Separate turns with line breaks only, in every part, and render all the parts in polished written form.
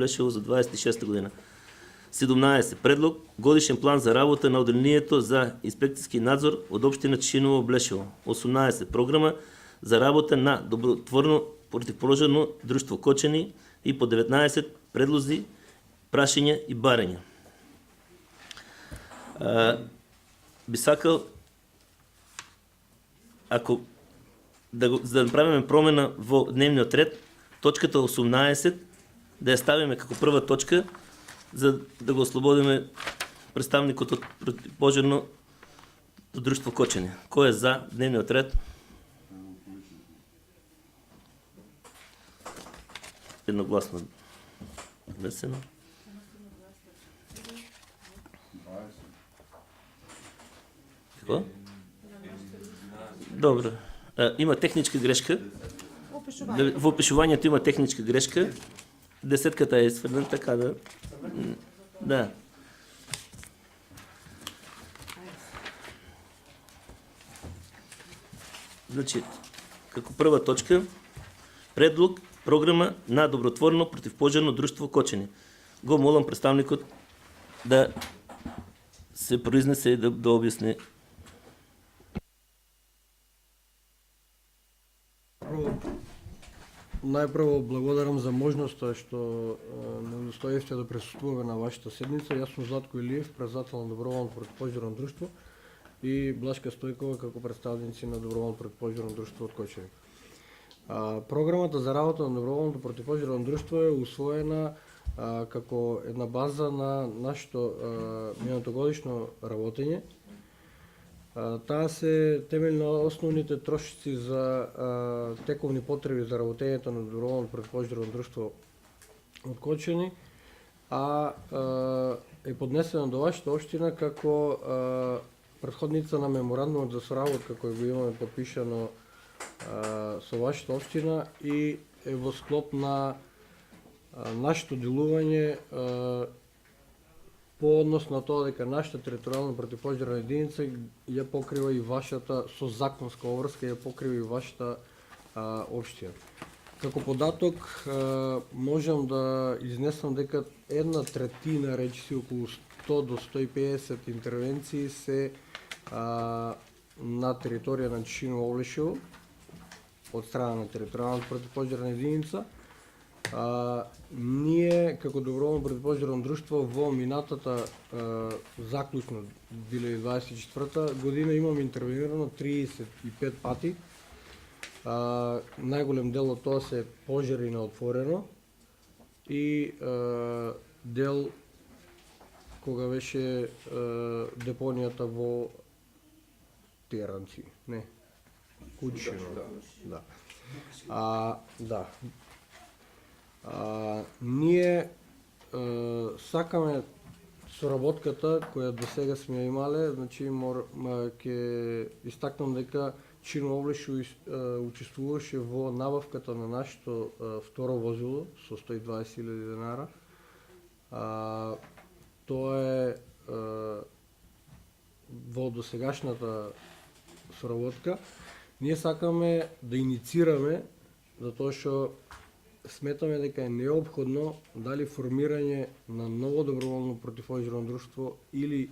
Блешево за 26 година. 17. Предлог годишен план за работа на одделението за инспекцијски надзор од општина Чишиново Блешево. 18. Програма за работа на добротворно противпожарно друштво Кочани и по 19 предлози, прашања и барања. Би сакал ако за да направиме промена во дневниот ред, точката 18 да ја ставиме како прва точка, за да го ослободиме представникот од противпожарно друштво Кочани. Кој е за дневниот ред? Едногласно внесено. Како? Добро. Има техничка грешка. Во опишувањето има техничка грешка. Десетката е сврден, така да... Да. Значи, како прва точка, предлог, програма на добротворно противпожарно друштво Кочани. Го молам представникот да се произнесе и да објасни.
Најпрво благодарам за можноста што не удостоивте да присуствуваме на вашата седница. Јас сум Златко Илиев, председател на Доброволно противпожарно друштво, и Блашка Стојкова како представници на Доброволно противпожарно друштво од Кочани. Програмата за работа на Доброволното противпожарно друштво е усвоена како една база на нашето минатогодишно работење. Таа се темелна основните трошици за тековни потреби за работењето на Доброволно противпожарно друштво од Кочани, е поднесена до вашата општина како претходница на меморандумот за соработка кој го имаме подпишано со вашата општина и е во склоп на нашето делување по однос на тоа дека нашата територијална противпожарна единица ја покрива и вашата, со законска обврска, ја покрива и вашата општина. Како податок можам да изнесам дека 1/3, речиси околу 100 до 150 интервенции се на територија на Чишиново Блешево од страна на територијалната противпожарна единица. Ние како Доброволно противпожарно друштво во минатата заклучно 2024 година имаме интервенирано 35 пати. Најголем дел од тоа се пожари на отворено и дел кога беше депонијата во Теранци, не, Кучино, да. Да. Ние сакаме соработката која до сега сме ја имале, значи ќе истакнам дека Чишиново Блешево учествуваше во набавката на нашето второ возило со 120.000 денара. Тоа е во досегашната соработка. Ние сакаме да иницираме, затоа што сметаме дека е неопходно дали формирање на ново доброволно противпожарно друштво или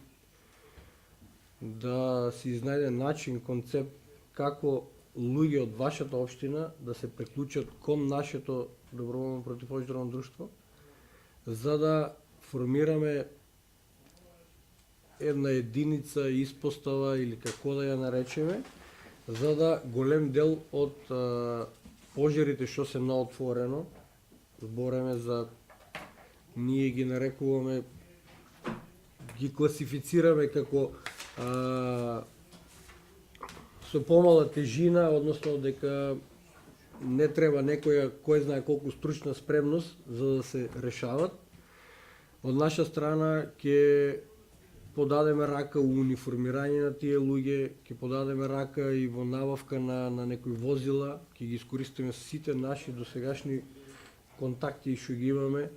да се изнајде начин, концепт како луѓе од вашата општина да се приклучат кон нашето доброволно противпожарно друштво, за да формираме една единица, испостава или како да ја наречеме, за да голем дел од пожарите што се на отворено, збореме за, ние ги нарекуваме, ги класифицираме како со помала тежина, односно дека не треба некоја кој знае колку стручна спремност за да се решават. Од наша страна ќе подадеме рака у униформирање на тие луѓе, ќе подадеме рака и во набавка на некои возила, ќе ги искористиме сите наши досегашни контакти што ги имаме,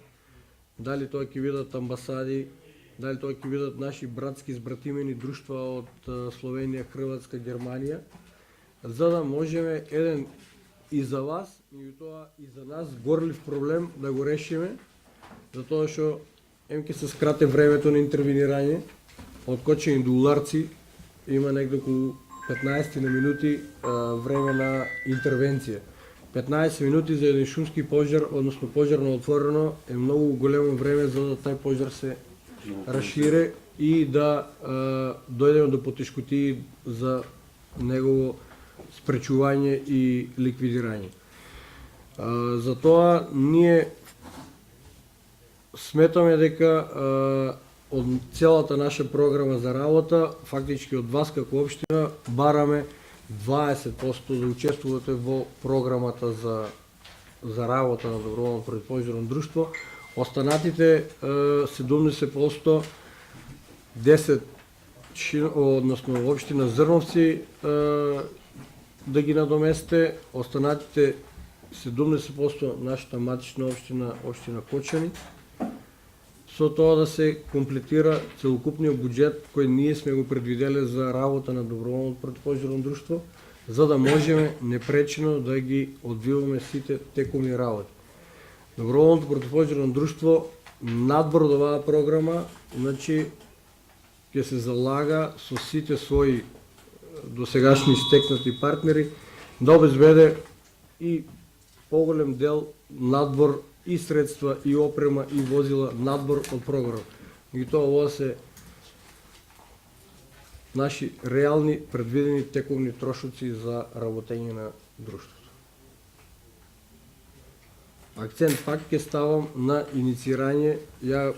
дали тоа ќе бидат амбасади, дали тоа ќе бидат наши братски збратимени друштва од Словенија, Хрватска, Германија, за да можеме еден и за вас, и тоа и за нас горлив проблем да го решиме, затоа што ќе се скрате времето на интервенирање, од Кочани до Уларци има негде околу 15 на минути време на интервенција. 15 минути за еден шумски пожар, односно пожар на отворено, е многу големо време за да тај пожар се расшире и да дојдеме до потешкотии за негово спречување и ликвидирање. Затоа ние сметаме дека од целата наша програма за работа, фактички од вас како општина, бараме 20% да учествувате во програмата за работа на доброволно противопожарно друштво. Останатите 70%, 10 односно општина Зрновци да ги надоместе, останатите 70% нашата матична општина, општина Кочани, со тоа да се комплетира целокупниот буџет кој ние сме го предвиделе за работа на доброволно противопожарно друштво, за да можеме непречено да ги одвиваме сите текомни работи. Доброволното противопожарно друштво надбор од оваа програма, значи ќе се залага со сите своји досегашни стекнати партнери да обезбеде и поголем дел надбор и средства, и опрема, и возила, надбор од програм. И тоа ова се наши реални предвидени тековни трошоци за работење на друштвото. Акцент пак ќе ставам на инициирање. Ја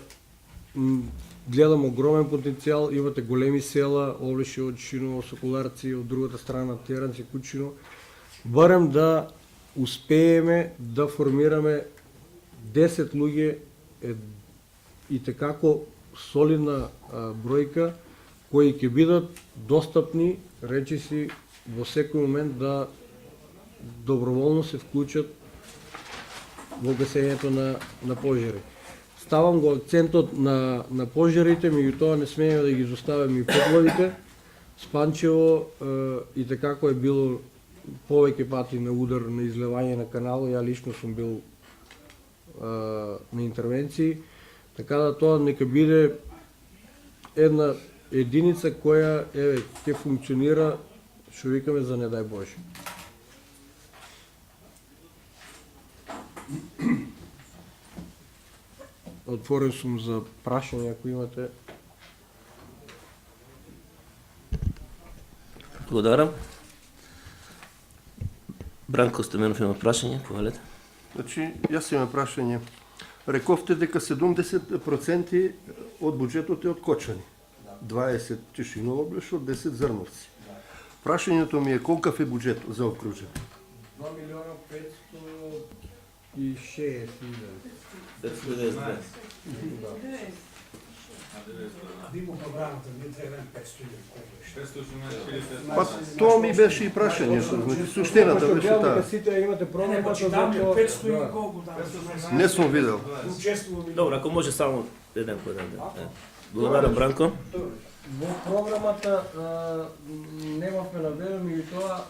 гледам огромен потенцијал, имате големи села, Олешево, Чиново, Соколарци, од другата страна Теранци, Кучино. Барем да успееме да формираме 10 луѓе и tekako солидна бројка кои ќе бидат достапни, речиси, во секој момент да доброволно се вклучат во гасењето на пожари. Ставам го акцентот на пожарите, меѓутоа не смееме да ги изоставиме и поплавите. Спанчево и tekako е било повеќе пати на удар на излевање на канал, ја лично сум бил на интервенции, така да тоа нека биде една единица која ќе функционира, што викаме, за не дај Боже. Отворен сум за прашања ако имате.
Благодарам. Бранко Стоменов има прашање, повелете.
Значи, јас имам прашање. Рековте дека 70% од буџетот е од Кочани. 20 Чешиново Блешо, 10 Зрновци. Прашањето ми е колкав е буџетот за окружен?
2.560.000.
Димо програмата не треба 500.000.
Па тоа ми беше и прашањето, значи суштината беше таа.
Сите имате програмата за
Там е
тоа.
500 и колку там.
Не сум видел.
Учествуваме.
Добро, ако може само еден по еден. Благодарам, Бранко.
Во програмата немавме наведено и тоа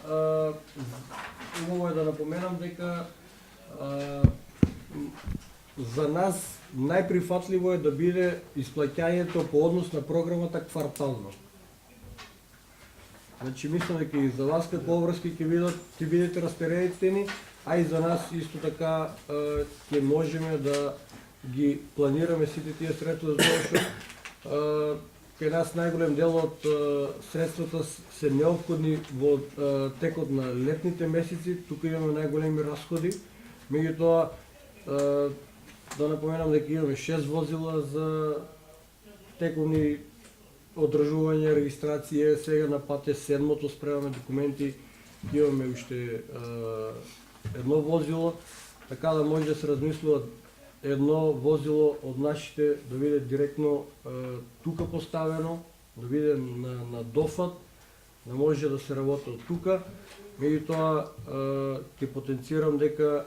убаво е да напоменам дека за нас најприфатливо е да биде исплаќањето по однос на програмата квартално. Значи мислам дека и за вас како обврски ќе бидете растеретени, а и за нас исто така ќе можеме да ги планираме сите тие средства, затоа што кај нас најголем дел од средствата се неопходни во текот на летните месеци, тука имаме најголеми расходи, меѓутоа да напоменам дека имаме 6 возила за тековни одржување, регистрација, сега на пат е 7-то, спремаме документи, имаме уште едно возило, така да може да се размислува едно возило од нашите да биде директно тука поставено, да биде на дофат, да може да се работи од тука. Меѓутоа ќе потенцирам дека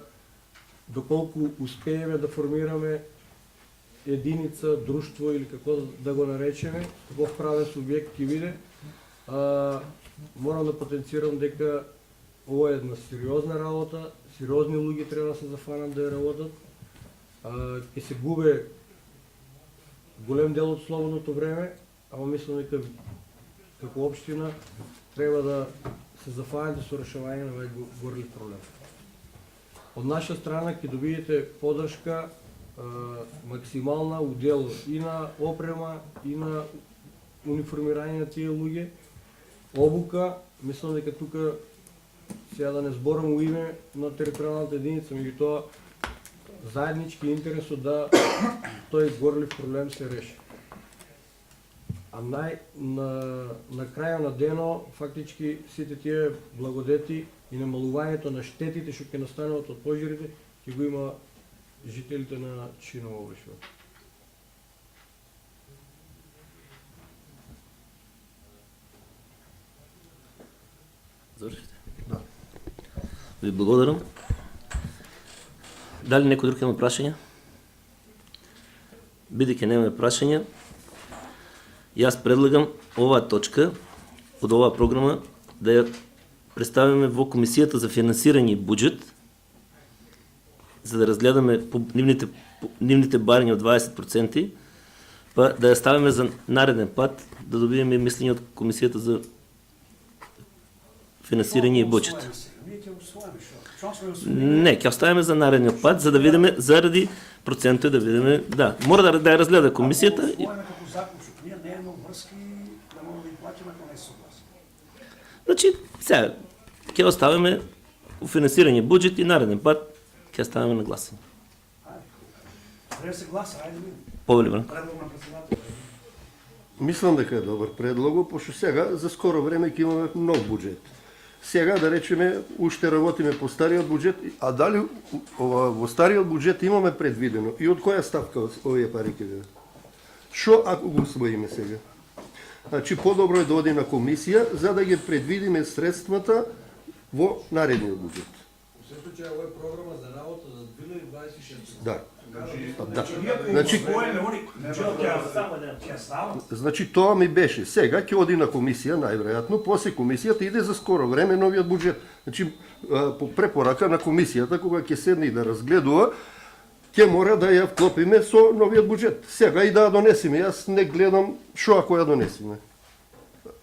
доколку успееме да формираме единица, друштво или како да го наречеме, каков правен субјект ќе биде, морам да потенцирам дека ова е една сериозна работа, сериозни луѓе треба да се зафанат да ја работат. ќе се губе голем дел од слободното време, ама мислам дека како општина треба да се зафајате со решавање на овој горлив проблем. Од наша страна ќе добиете поддршка максимална удел и на опрема, и на униформирање на тие луѓе, обука. Мислам дека тука сега да не зборам у име на територијалната единица, меѓутоа заеднички интересот да тој горлив проблем се реши. А на крајот на дено, фактички сите тие благодети и намалувањето на штетите што ќе настанат од пожарите ќе го има жителите на Чишиново област.
Завршите?
Да.
Ви благодарам. Дали некој друг има прашања? Бидејќи немаме прашања, јас предлагам оваа точка од оваа програма да ја представиме во Комисијата за финансирање и буџет, за да разгледаме нивните барања од 20%, па да ја ставиме за нареден пат, да добиеме мислење од Комисијата за финансирање и буџет.
Ние ќе усвоиме што?
Не, ќе оставиме за наредниот пат, за да видиме заради процентот, да видиме, да, мора да ја разгледа комисијата.
Усвоиме како заклучок. Ние немаме врски да можеме да ги платиме ако не се согласни.
Значи, сега ќе оставиме финансирање буџет и нареден пат ќе ставиме на гласање.
Ајде. Треба се гласа, ајде видиме.
Повели Бранко.
Предлог на председател.
Мислам дека е добар предлог, пошто сега за скоро време ќе имаме нов буџет. Сега да речеме уште работиме по стариот буџет, а дали во стариот буџет имаме предвидено и од која ставка овие пари ќе бидат? Што ако го усвоиме сега? Значи подобро е да оди на комисија за да ги предвидиме средствата во наредниот буџет.
Во се случај ова е програма за работа за 2026.
Да. Да.
Значи,
Значи,
ќе става.
значи тоа ми беше. Сега ќе оди на комисија, најверојатно, после комисијата иде за скоро време новиот буџет. Значи, по препорака на комисијата, кога ќе седне и да разгледува, ќе мора да ја вклопиме со новиот буџет. Сега и да ја донесеме. Јас не гледам што ако ја донесеме.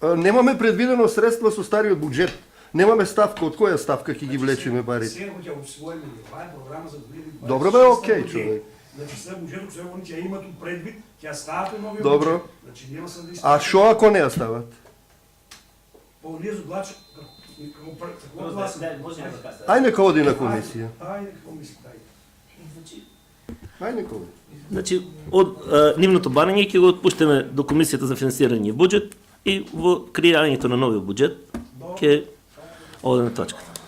Немаме предвидено средства со стариот буџет. Немаме ставка, од која ставка ќе ги влечеме парите.
Сега ќе усвоиме, ова е програма за 2026.
Добро бе, окей, човек.
Значи се буџетот се они ќе имат предвид, ќе ставате новиот
Добро.
буџет. Значи нема се да
А што ако не ја стават?
По ние заглач како гласа.
Ај нека оди на комисија.
Ајде како мислите, ајде.
Ај нека оди.
Значи, од нивното барање ќе го отпуштиме до Комисијата за финансирање и буџет и во креирањето на новиот буџет ќе оде на точката.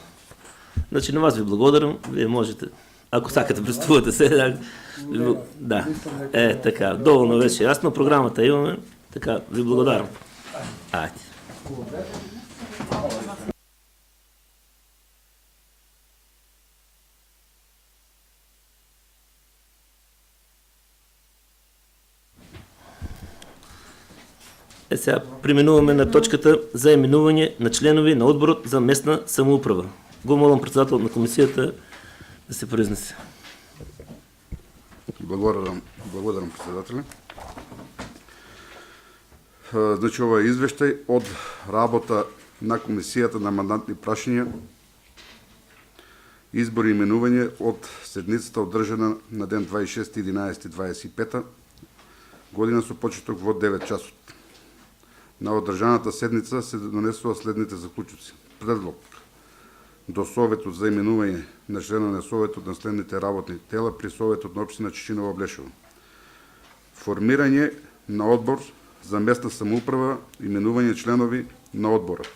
Значи, на вас ви благодарам, вие можете, ако сакате, присутствувате се, да, така, доволно беше јасно, програмата имаме, така, ви благодарам. Ајде. Сега преминуваме на точката за именување на членови на одборот за местна самоуправа. Го молам председател на комисијата да се произнесе.
Благодарам председателе. Значи ова е извештај од работа на комисијата на мандатни прашања, избор и именување од седницата одржана на ден 26.11.25 година со почеток во 9 часот. На одржаната седница се донесува следните заклучоци. Предлог до Советот за именување на члена на Советот на следните работни тела при Советот на општина Чишиново Блешево. Формирање на одбор за местна самоуправа, именување членови на одборот.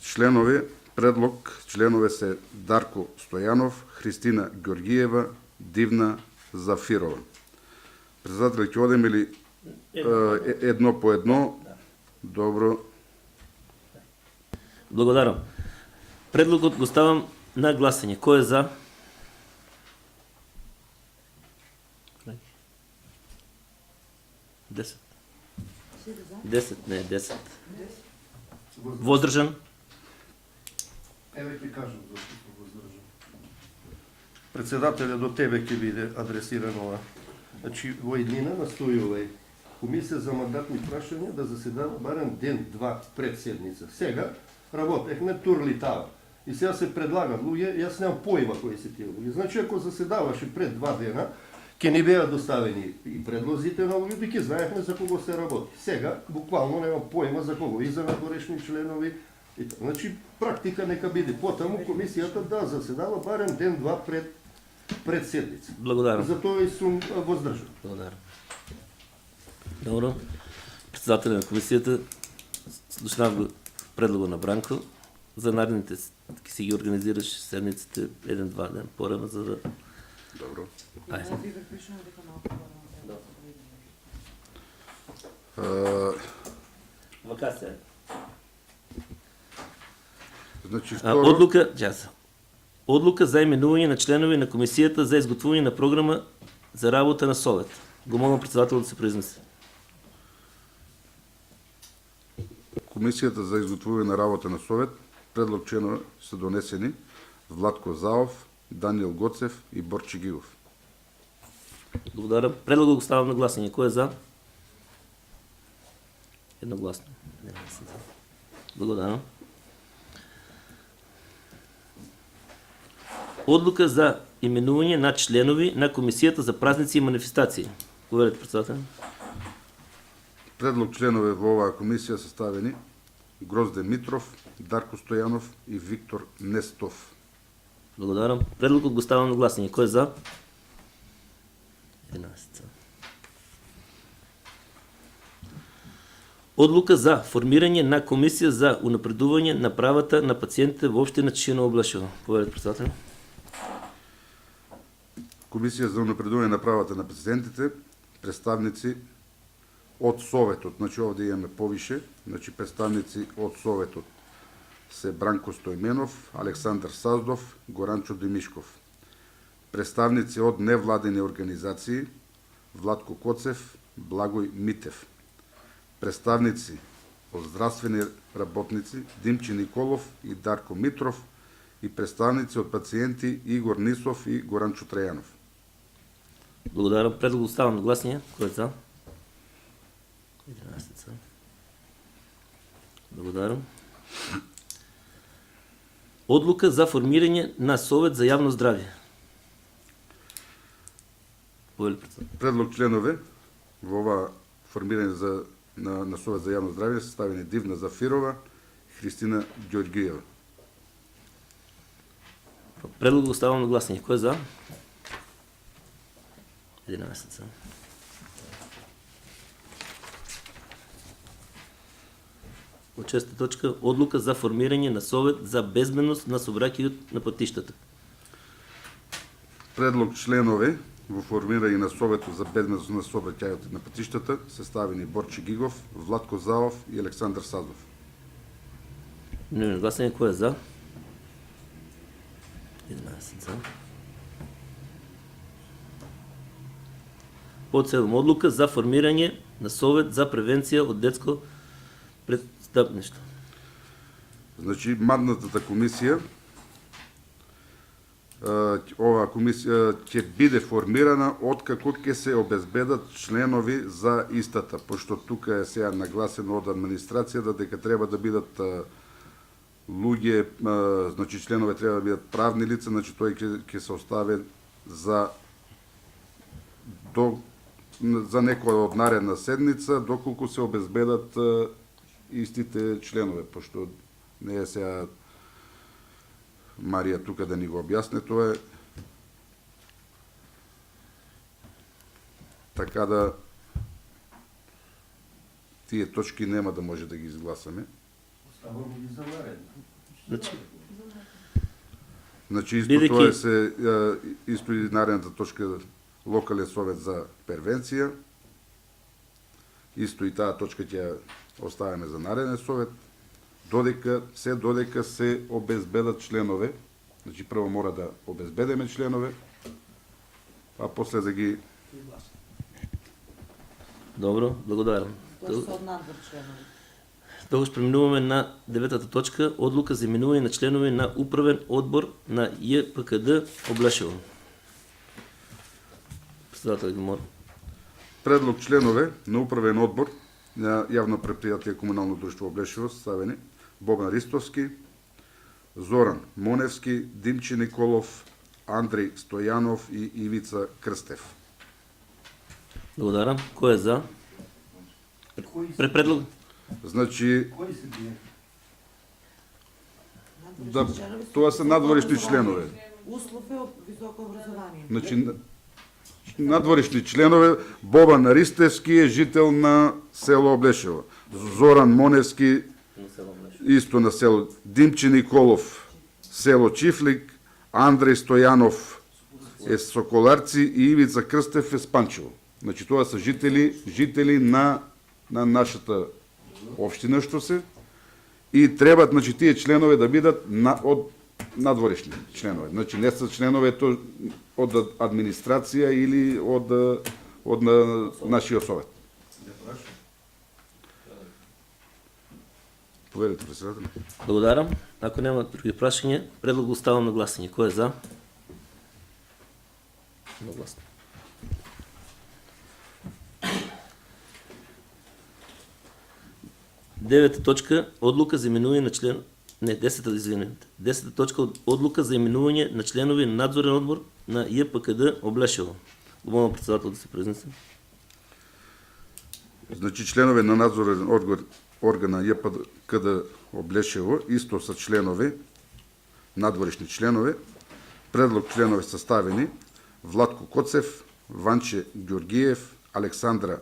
Членови, предлог, членове се Дарко Стојанов, Христина Георгиева, Дивна Зафирова. Председател, ќе одеме ли едно по едно? Добро.
Благодарам. Предлогот го ставам на гласање. Кој е за? 10. 10, не, 10. Воздржан?
Еве ќе кажам зашто се воздржам. председателя до тебе ќе биде адресирано ова. Значи, во еднина настои овај комисија за мандатни прашања да заседава барем ден-два пред седница. Сега работехме турлитава. И сега се предлагат луѓе, јас немам појма кои се тие луѓе. Значи, ако заседаваше пред 2 дена, ќе ни беа доставени и предлозите на луѓето и ќе знаехме за кого се работи. Сега, буквално немам појма за кого, и за надворешни членови. И така. Значи, практика нека биде. Потаму комисијата да заседава барем ден-два пред седница.
Благодарам.
Затоа и сум воздржан.
Благодарам. Добро. Председателя на комисијата, слушнав го предлогот на Бранко. За наредните ќе си ги организираш седниците 1-2 ден порано, за да...
Добро.
Ајде. Вакација.
Значи, второ,
Одлука за именување на членови на комисијата за изготвување на програма за работа на Совет. Го молам председателот да се произнесе.
Комисијата за изготвување на работа на Совет, предлог членови се донесени Владко Заов, Даниел Гоцев и Борче Гигов.
Благодарам. Предлогот го ставам на гласање. Кој е за? Едногласно. Благодарам. Одлука за именување на членови на Комисијата за празници и манифестации. Говорете, председател.
Предлог членове во оваа комисија составени Грозде Митров, Дарко Стојанов и Виктор Нестов.
Благодарам. Предлогот го ставам на гласање. Кој е за? 11. Одлука за формирање на комисија за унапредување на правата на пациентите во општина Чишиново Блешево. Поведете, председател.
Комисија за унапредување на правата на пациентите, представници од Советот, значи овде имаме повише, значи представници од Советот се Бранко Стојменов, Александар Саздов, Горанчо Демишков. Представници од невладени организации Владко Коцев, Благој Митев. Представници од здравствени работници Димче Николов и Дарко Митров и представници од пациенти Игор Нисов и Горанчо Трајанов.
Благодарам. Предлог ставам на гласање. Кој е за? 11. Благодарам. Одлука за формирање на Совет за јавно здравје. Повели председател.
Предлог членове во ова формирање на Совет за јавно здравје се ставени Дивна Зафирова, Христина Ѓорѓиева.
Предлог го ставам на гласање. Кој е за? 11. Од 6 точка, одлука за формирање на Совет за безбедност на сообраќајот на патиштата.
Предлог членове во формирање на Советот за безбедност на сообраќајот на патиштата се ставени Борче Гигов, Владко Заов и Александар Саздов.
Не, гласање. Кој е за? 11 за. Под 7 одлука за формирање на Совет за превенција од детско престапништво.
Значи, мандатната комисија, оваа комисија ќе биде формирана откако ќе се обезбедат членови за истата, пошто тука е сега нагласено од администрацијата дека треба да бидат луѓе, значи членове треба да бидат правни лица, значи тој ќе се остави за некоја од наредна седница, доколку се обезбедат истите членове, пошто не е сега Марија тука да ни го објасне, тоа е така да тие точки нема да може да ги изгласаме.
Оставам ги за наредна.
Значи исто тоа се исто и наредната точка локален совет за превенција. Исто и таа точка ќе оставаме за нареден совет. Додека се обезбедат членове, значи прво мора да обезбедеме членове, а после да ги...
Добро, благодарам.
Тоа се од надвор членови.
Тогаш преминуваме на 9-та точка, одлука за именување на членови на управен одбор на ЈПКД Облешево. Председател ги моля.
Предлог членове на управен одбор на јавно предпријатие Комунално друштво Облешево ставени Богдан Ристовски, Зоран Моневски, Димчи Николов, Андреј Стојанов и Ивица Крстев.
Благодарам. Кој е за? Предлог?
Значи,
Кои се тие?
да, тоа се надворешни членове.
Услов е високо образование.
Значи, надворешни членове, Бобан Ристевски е жител на село Облешево. Зоран Моневски, исто на село. Димчи Николов, село Чифлик. Андреј Стојанов е Соколарци и Ивица Крстев е Спанчево. Значи, тоа се жители на нашата општина што се и треба, значи, тие членове да бидат од надворешни членове. Значи, не се членове од администрација или од нашиот совет. Поверите, председател.
Благодарам. Ако нема други прашања, предлог го ставам на гласање. Кој е за? Едногласно. Девета точка одлука за именување на член... Не, 10-та, извинете. 10-та точка одлука за именување на членови на надзорен одбор на ЈПКД Облешево. Го молам председател да се произнесе.
Значи, членове на надзорен орган на ЈПКД Облешево исто са членови, надворешни членови. Предлог членови составени Владко Коцев, Ванче Ѓоргиев, Александра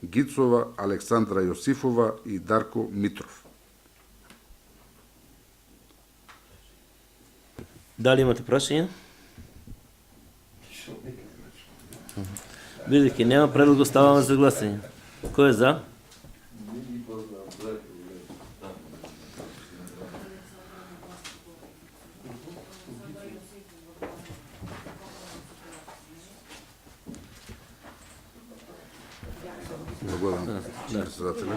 Гицова, Александра Јосифова и Дарко Митров.
Дали имате прашања? Бидејќи нема, предлог го ставаме за гласање. Кој е за?
Благодарам, председателе.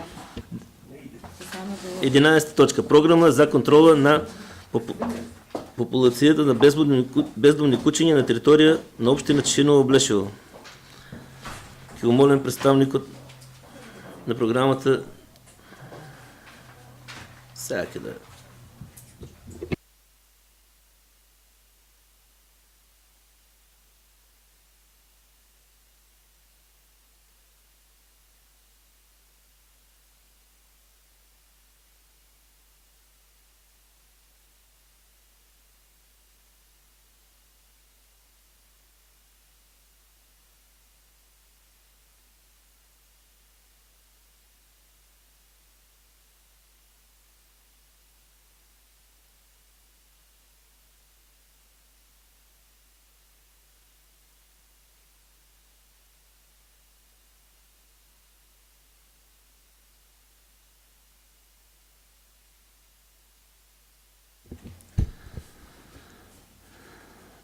11 точка. Програма за контрола на популацијата на бездомни кучиња на територија на општина Чешиново Облешево. Ќе го молим представникот на програмата сега ќе да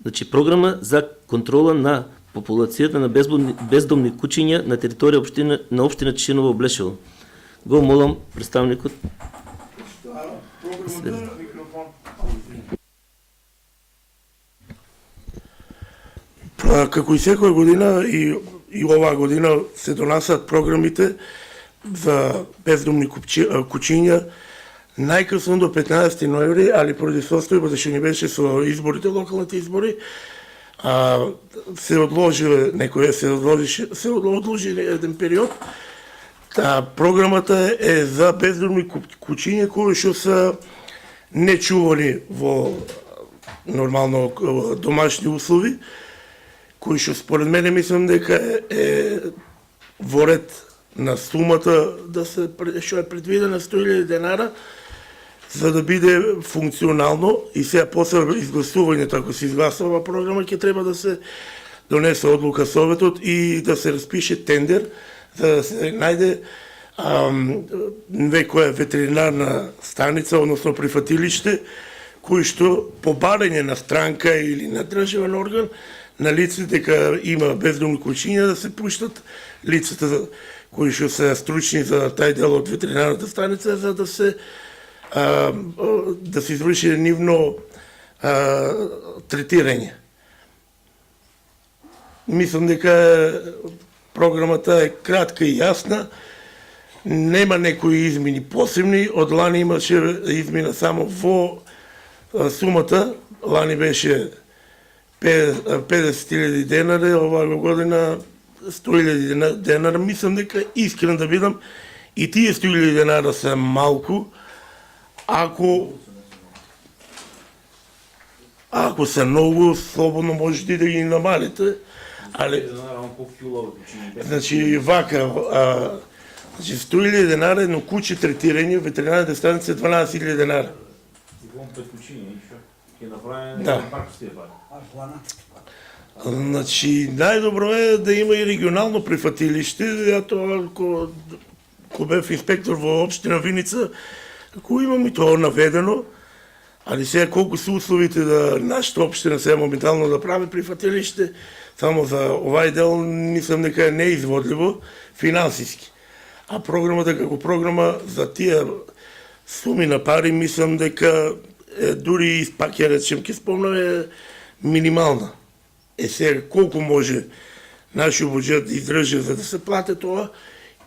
Значи, програма за контрола на популацијата на бездомни кучиња на територија на општина Чешиново Облешево. Го молам представникот.
Како и секоја година и оваа година се донасат програмите за бездомни кучиња најкасно до 15 ноември, али поради состојба зашто не беше со изборите, локалните избори, се одложи еден период. Програмата е за бездомни кучиња кои што се нечувани во нормално домашни услови, кои што според мене мислам дека е во ред на сумата да се што е предвидена 100.000 денара за да биде функционално и сега после изгласувањето, ако се изгласува оваа програма, ќе треба да се донесе одлука советот и да се распише тендер за да се најде некоја ветеринарна станица, односно прифатилиште, кој што по барање на странка или на државен орган на лице дека има бездомни кучиња да се пуштат лицата кои што се стручни за тај дел од ветеринарната станица за да се изврши нивно третирање. мислам дека програмата е кратка и јасна, нема некои измени посебни, од лани имаше измена само во сумата, лани беше 50.000 денари, оваа година 100.000 денара, мислам дека искрен да бидам и тие 100.000 денара се малку, ако се многу, слободно можете да ги намалите, али значи вака, значи 100.000 денара едно куче третирање, ветеринарните станици 12.000 денара. Да. Значи, најдобро е да има и регионално прифатилиште, затоа ако бев инспектор во општина Виница, ако имам и тоа наведено, али сега колку се условите да нашата општина сега моментално да прави прифатилиште, само за овај дел мислам дека е неизводливо финансиски. А програмата како програма за тие суми на пари мислам дека дури пак ја речем ке спомнам е минимална. Сега колку може нашиот буџет да издржи за да се плати тоа,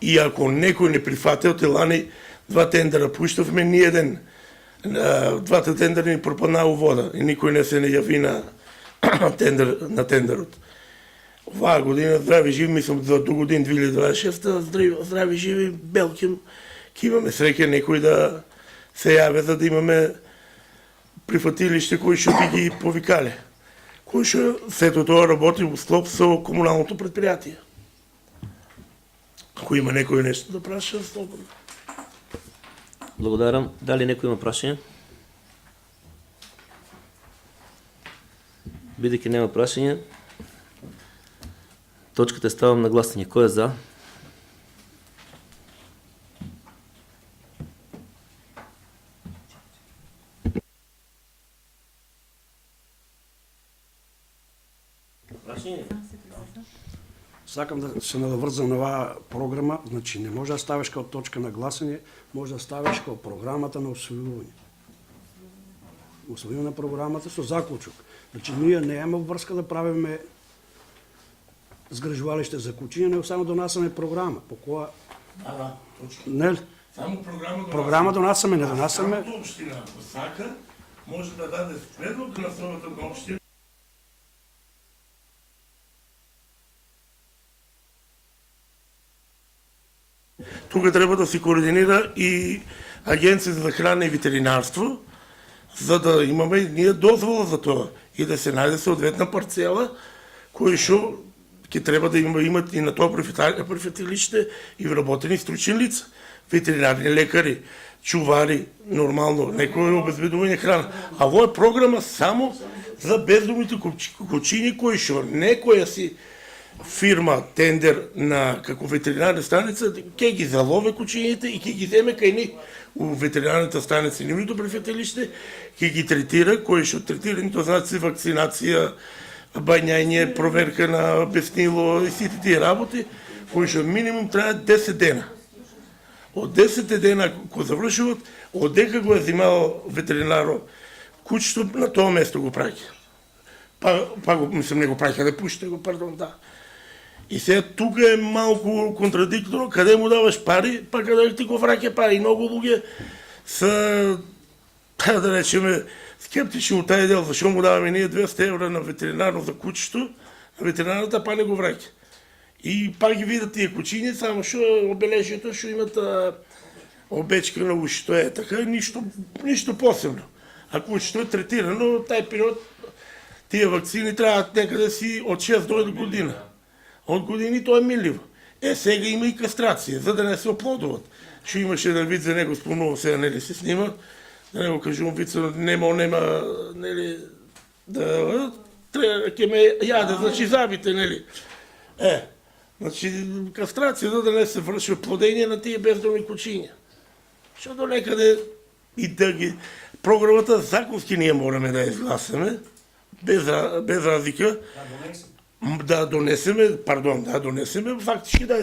и ако некој не прифати, од лани 2 тендера пуштавме, ни еден, 2 тендера ни пропаднаа у вода и никој не се не јави на тендерот. Оваа година здрави живи, мислам за до година 2026, здрави живи Белким, ќе имаме среќа некој да се јаве за да имаме прифатилиште кои што би ги повикале, кои што сето тоа работи во склоп со комуналното предпријатие. Ако има некој нешто да праша, слободно.
Благодарам. Дали некој има прашање? Бидејќи нема прашање, точката ставам на гласање. Кој е за?
Сакам да се наврзам на оваа програма, значи не може да ставиш како точка на гласање, може да ставиш како програмата на освојување. Освојување на програмата со заклучок. Значи ние немаме врска да правиме згрижувалиште за кучиња, него само донасаме програма, по која не
Само
програма донасаме, не донасаме.
Самото општина, ако сака, може да даде предлог на својата општина. Тука треба да се координира и Агенција за храна и ветеринарство, за да имаме ние дозвола за тоа и да се најде соодветна парцела кој што ќе треба да имат и на тоа прифатилиште и вработени стручни лица, ветеринарни лекари, чувари, нормално, некој обезбедување храна. А во е програма само за бездомните кучиња кои што некоја си фирма тендер на како ветеринарна станица ќе ги залове кучињите и ќе ги земе кај ни у ветеринарната станица нивното прифатилиште, ќе ги третира, кои што третирање тоа значи вакцинација, бањање, проверка на беснило и сите тие работи, кои што минимум траат 10 дена. Од 10 дена кога завршуваат, одека го е земал ветеринаро кучето, на тоа место го праќа. Па го, мислам, не го праќа, да пуште го, пардон, да. И сега тука е малку контрадикторно, каде му даваш пари, па каде ти го враќа пари. Многу луѓе се, да речеме, скептични у тај дел, зашо му даваме ние 200 евра на ветеринарно за кучето, на ветеринарната па не го враќа. И пак ги видат тие кучиња, само што обележието што имат обечка на ушито е така, ништо посебно. А кучето е третирано, тај период, тие вакцини траат некаде си од 6 до година. Од години тоа е милливо. Сега има и кастрација, за да не се оплодуват. Што имаше да вид за него, спомнувам сега, нели се снима, да не го кажувам вид, нема, нели, да, ќе ме јаде, значи забите, нели. Значи, кастрација, за да не се врши оплодење на тие бездомни кучиња. Што до некаде и да ги... Програмата законски ние мораме да изгласаме, без разлика, да донесеме, фактички да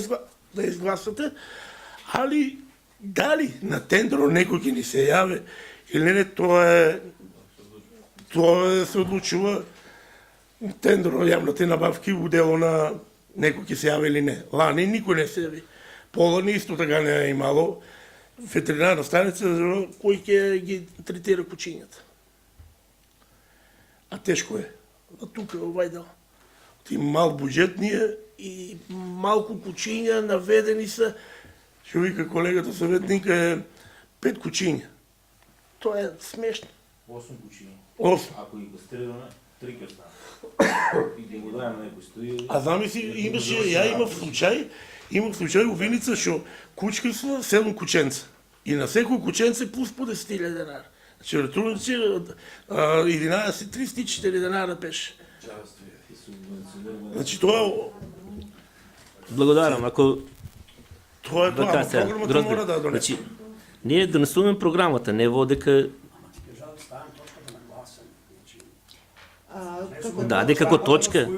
изгласате, али дали на тендеро некој ќе ни се јаве или не, тоа се одлучува тендер од јавните набавки у дело на некој ќе се јави или не. Лани никој не се јави. Полани исто така не е имало ветеринарна станица кој ќе ги третира кучињата. А тешко е. А тука овај дел. Ти мал буџет ние и малку кучиња наведени се, што вика колегата советник, 5 кучиња. Тоа е смешно.
8 кучиња.
8.
Ако ги кастрираме, 3 ќе станат. И да му дајме некој стои.
А замисли, имаше, ја имав случај у Виница што кучка се 7 кученца. И на секој кученце плюс по 10.000 денара. Значи, ратунаци 11.34 денара пеше. Значи, тоа
Благодарам. Ако
тоа е тоа,
Така се,
програмата
Грозде.
мора да донесе.
Значи, ние донесуваме програмата, не во дека даде како точка.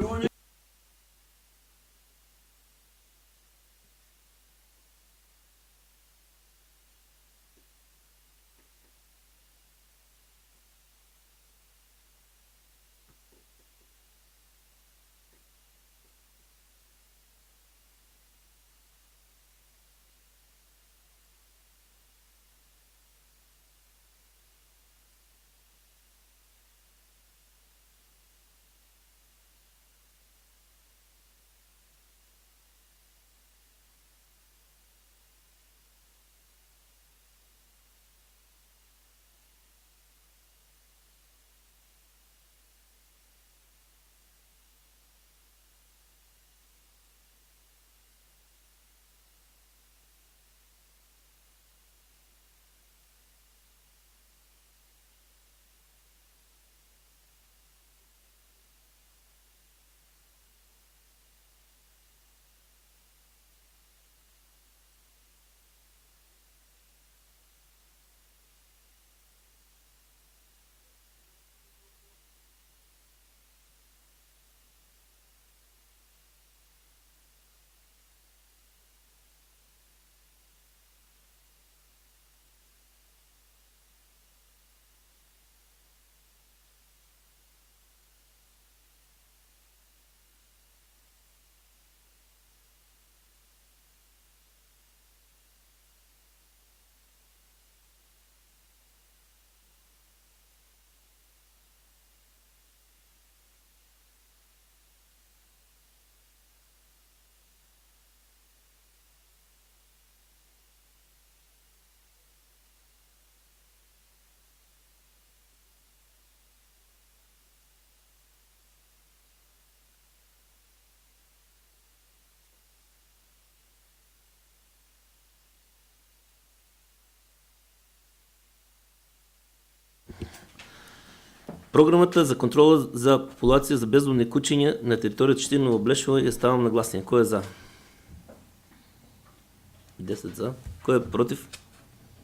Програмата за контрола за популација за бездомни кучиња на територијата Читиново Блешево ја ставам на гласање. Кој е за? 10 за. Кој е против?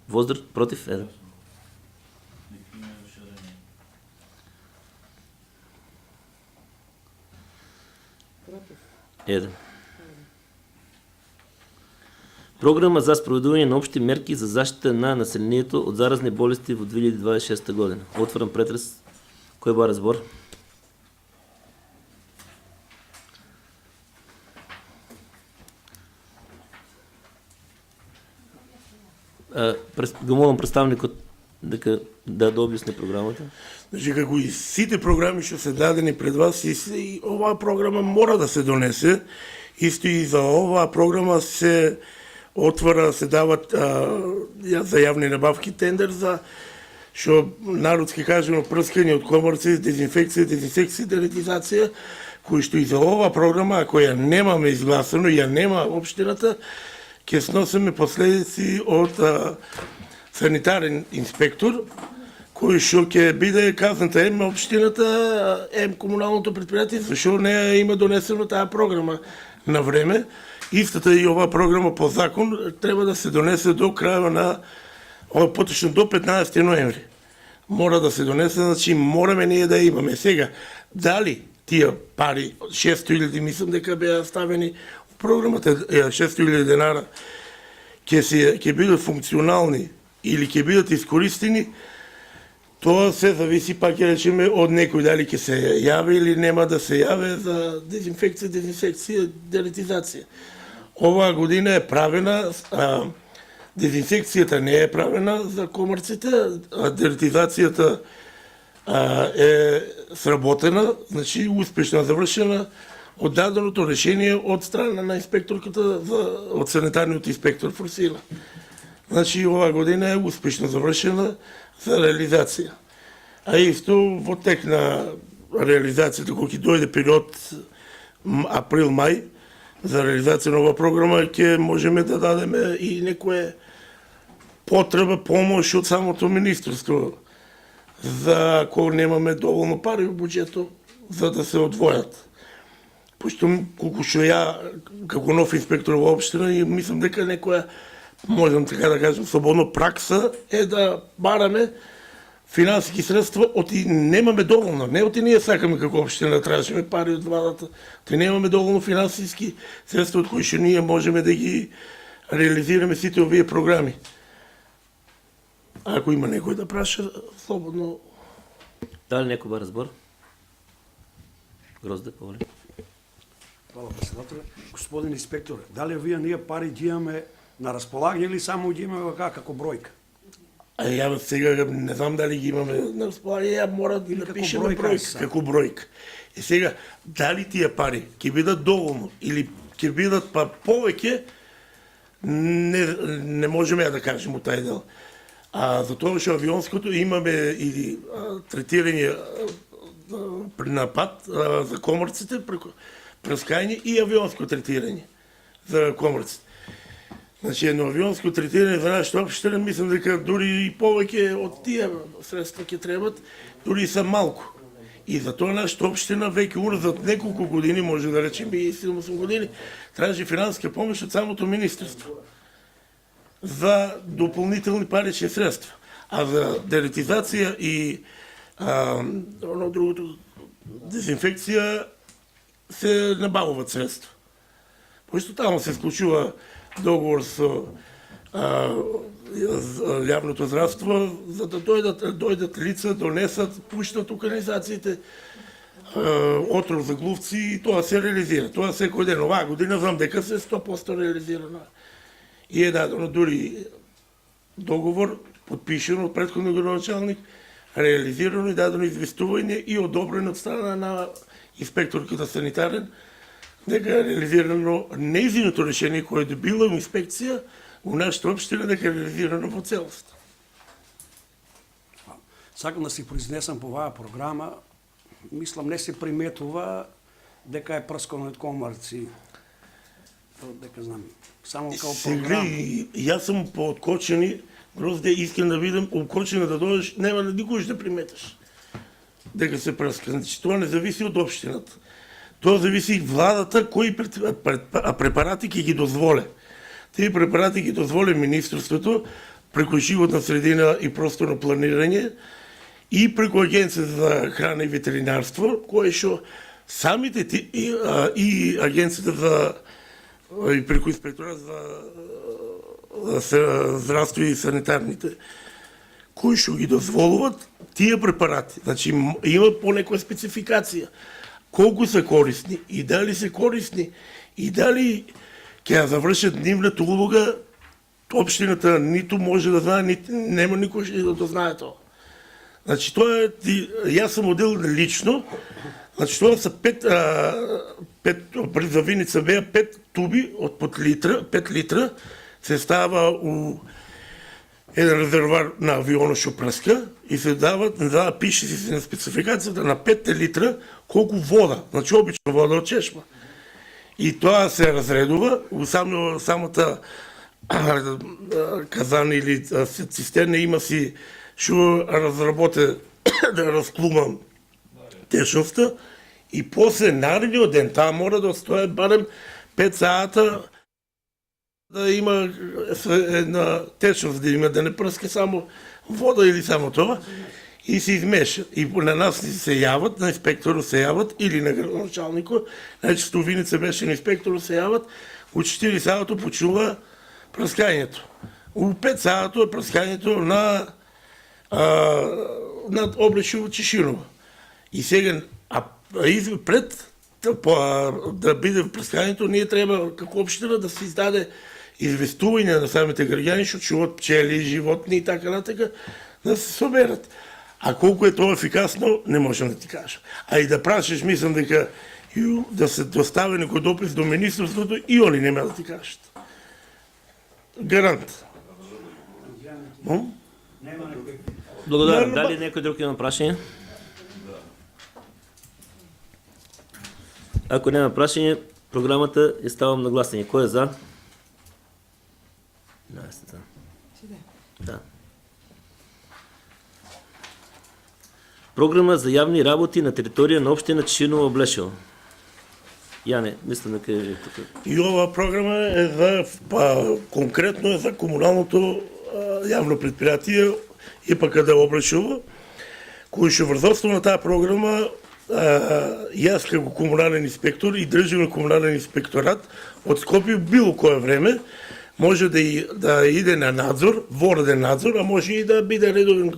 Против? 1. Програма за спроведување на општи мерки за заштита на населението од заразни болести во 2026 година. Отворам претрес. Кој бара збор? Го молам представникот дека да објасни програмата.
Значи, како и сите програми што се дадени пред вас, и оваа програма мора да се донесе. Исто и за оваа програма се отвора, се дават за јавни набавки тендер за што народски кажемо прскање од комарци, дезинфекција, деретизација, кој што и за оваа програма, ако ја немаме изгласено, ја нема општината, ќе сносиме последици од санитарен инспектор, кој што ќе биде казната ем општината, ем комуналното предпријатие, зашто не има донесено таа програма на време. Истата и оваа програма по закон треба да се донесе до крајот на поточно до 15 ноември. Мора да се донесе, значи мораме ние да имаме. Сега, дали тие пари, 600.000, мислам дека беа ставени в програмата, 600.000 денара, ќе бидат функционални или ќе бидат искористени, Тоа се зависи, пак ќе речеме, од некој дали ќе се јави или нема да се јави за дезинфекција, дезинсекција, деретизација. Оваа година е правена, дезинфекцијата не е правена за комарците, а деретизацијата е сработена, значи успешно завршена од даденото решение од страна на инспекторката, од санитарниот инспектор Форсила. Значи, оваа година е успешно завршена за реализација. А исто во тек на реализацијата, кога ќе дојде период април-мај, за реализација на оваа програма, ќе можеме да дадеме и некоја потреба, помош од самото министерство, за кога немаме доволно пари во буџетот, за да се одвојат. Пошто, колку што ја, како нов инспектор во општина, мислам дека некоја, можам така да кажам, слободно пракса е да бараме финансиски средства, оти немаме доволно, не оти ние сакаме како општина да тражиме пари од владата, оти немаме доволно финансиски средства од кои што ние можеме да ги реализираме сите овие програми. Ако има некој да праша, слободно.
Дали некој бара збор? Грозде, поволим.
Хвала, председателе. Господин инспектор, дали вие ние пари ги имаме на располагање или само ги имаме како бројка?
А ја сега не знам дали ги имаме на располагање, ја мора да напишеме бројка, како бројка. И сега, дали тие пари ќе бидат доволно или ќе бидат па повеќе, не можеме да кажеме од тај дел. А за тоа што авионското имаме и третирање на пат за комарците, прескање и авионско третирање за комарците. Значи, едно авионско третирање за нашата општина, мислам дека дури и повеќе од тие средства ќе требат, дури и са малку. И за тоа нашата општина веќе уназад неколку години, може да речеме и 7-8 години, тражи финансиска помош од самото министерство за дополнителни парични средства. А за деретизација и другото, дезинфекција се набавуваат средства. Пошто таму се склучува договор со јавното здравство, за да дојдат лица, донесат, пуштат у канализациите отров за глувци и тоа се реализира. Тоа секој ден. Оваа година знам дека се 100% реализирано. И е дадено дури договор, подпишено од претходниот градоначалник, реализирано и дадено известување и одобрено од страна на инспекторката санитарен, дека е реализирано нејзиното решение кое е добило инспекција у нашата општина, дека е реализирано во целост.
Сакам да се произнесам по оваа програма. Мислам, не се приметува дека е прскано од комарци. Дека знам, само као програма.
Сега, јас сум по откочени, Грозде, искам да видам, откочена да дојдеш, нема да никош да приметаш дека се прска. Значи, тоа не зависи од општината. Тоа зависи владата кои препарати ќе ги дозволе. Тие препарати ги дозволи Министерството преку животна средина и просторно планирање и преку Агенција за храна и ветеринарство, кое што самите и Агенцијата за и преку инспекторат за здравство и санитарните, кои што ги дозволуват тие препарати. Значи има по некоја спецификација колку се корисни и дали се корисни и дали ќе ја завршат нивната улога, општината ниту може да знае, ниту нема никој да знае тоа. Значи тоа е, јас сум одел лично, значи тоа се 5 за виница беа 5 туби од под литра, 5 литра се става у еден резервар на авионот што прска и се дават, пише си на спецификацијата на 5 литра колку вода, значи обична вода од чешма. И тоа се разредува у самата казан или цистерна има си што разработе да разклума течноста и после наредниот ден таа мора да стои барем 5 сата да има една течност, да не прска само вода или само тоа и се измеша. И на нас се јават, на инспекторот се јават или на градоначалникот, значи Стовиница беше на инспекторот се јават, у 4 сата почнува прскањето. У 5 сата е прскањето на над Облешово Чешиново. И сега, пред да биде прескањето, ние треба како општина да се издаде известување на самите граѓани што чуват пчели, животни и така натака, да се соберат. А колку е тоа ефикасно, не можам да ти кажам. А и да прашаш, мислам дека да се достави некој допис до министерството и они нема да ти кажат. Гарант.
Благодарам. Дали некој друг има прашање? Ако нема прашање, програмата ја ставам на гласање. Кој е за? Да. Програма за јавни работи на територија на општина Чешиново Облешево. Јане, мислам дека е тука.
И ова програма е за, конкретно е за комуналното јавно предпријатие ИПКД Облешево, кој што врз основа на таа програма јас како комунален инспектор и државен комунален инспекторат од Скопје било кое време може да иде на надзор, вореден надзор, а може и да биде редовен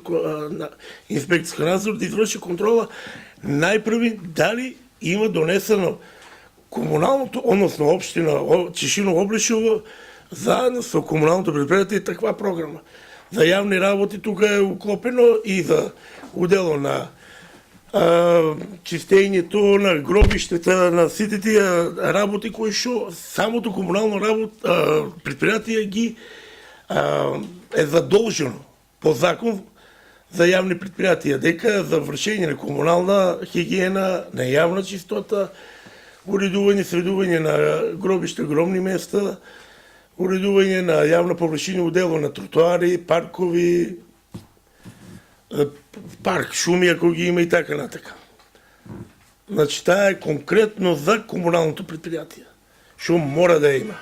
инспекцијски надзор, да изврши контрола најпрви дали има донесено комуналното, односно општина Чешиново Облешево заедно со комуналното предпријатие таква програма. За јавни работи тука е уклопено и за удело на чистењето на гробиштата, на сите тие работи кои што самото комунално предпријатие ги е задолжено по закон за јавни предпријатија, дека за вршење на комунална хигиена, на јавна чистота, уредување, средување на гробишта, гробни места, уредување на јавна површина, удело на тротоари, паркови, парк, шуми ако ги има и така натака. Значи, таа е конкретно за комуналното предпријатие, што мора да има.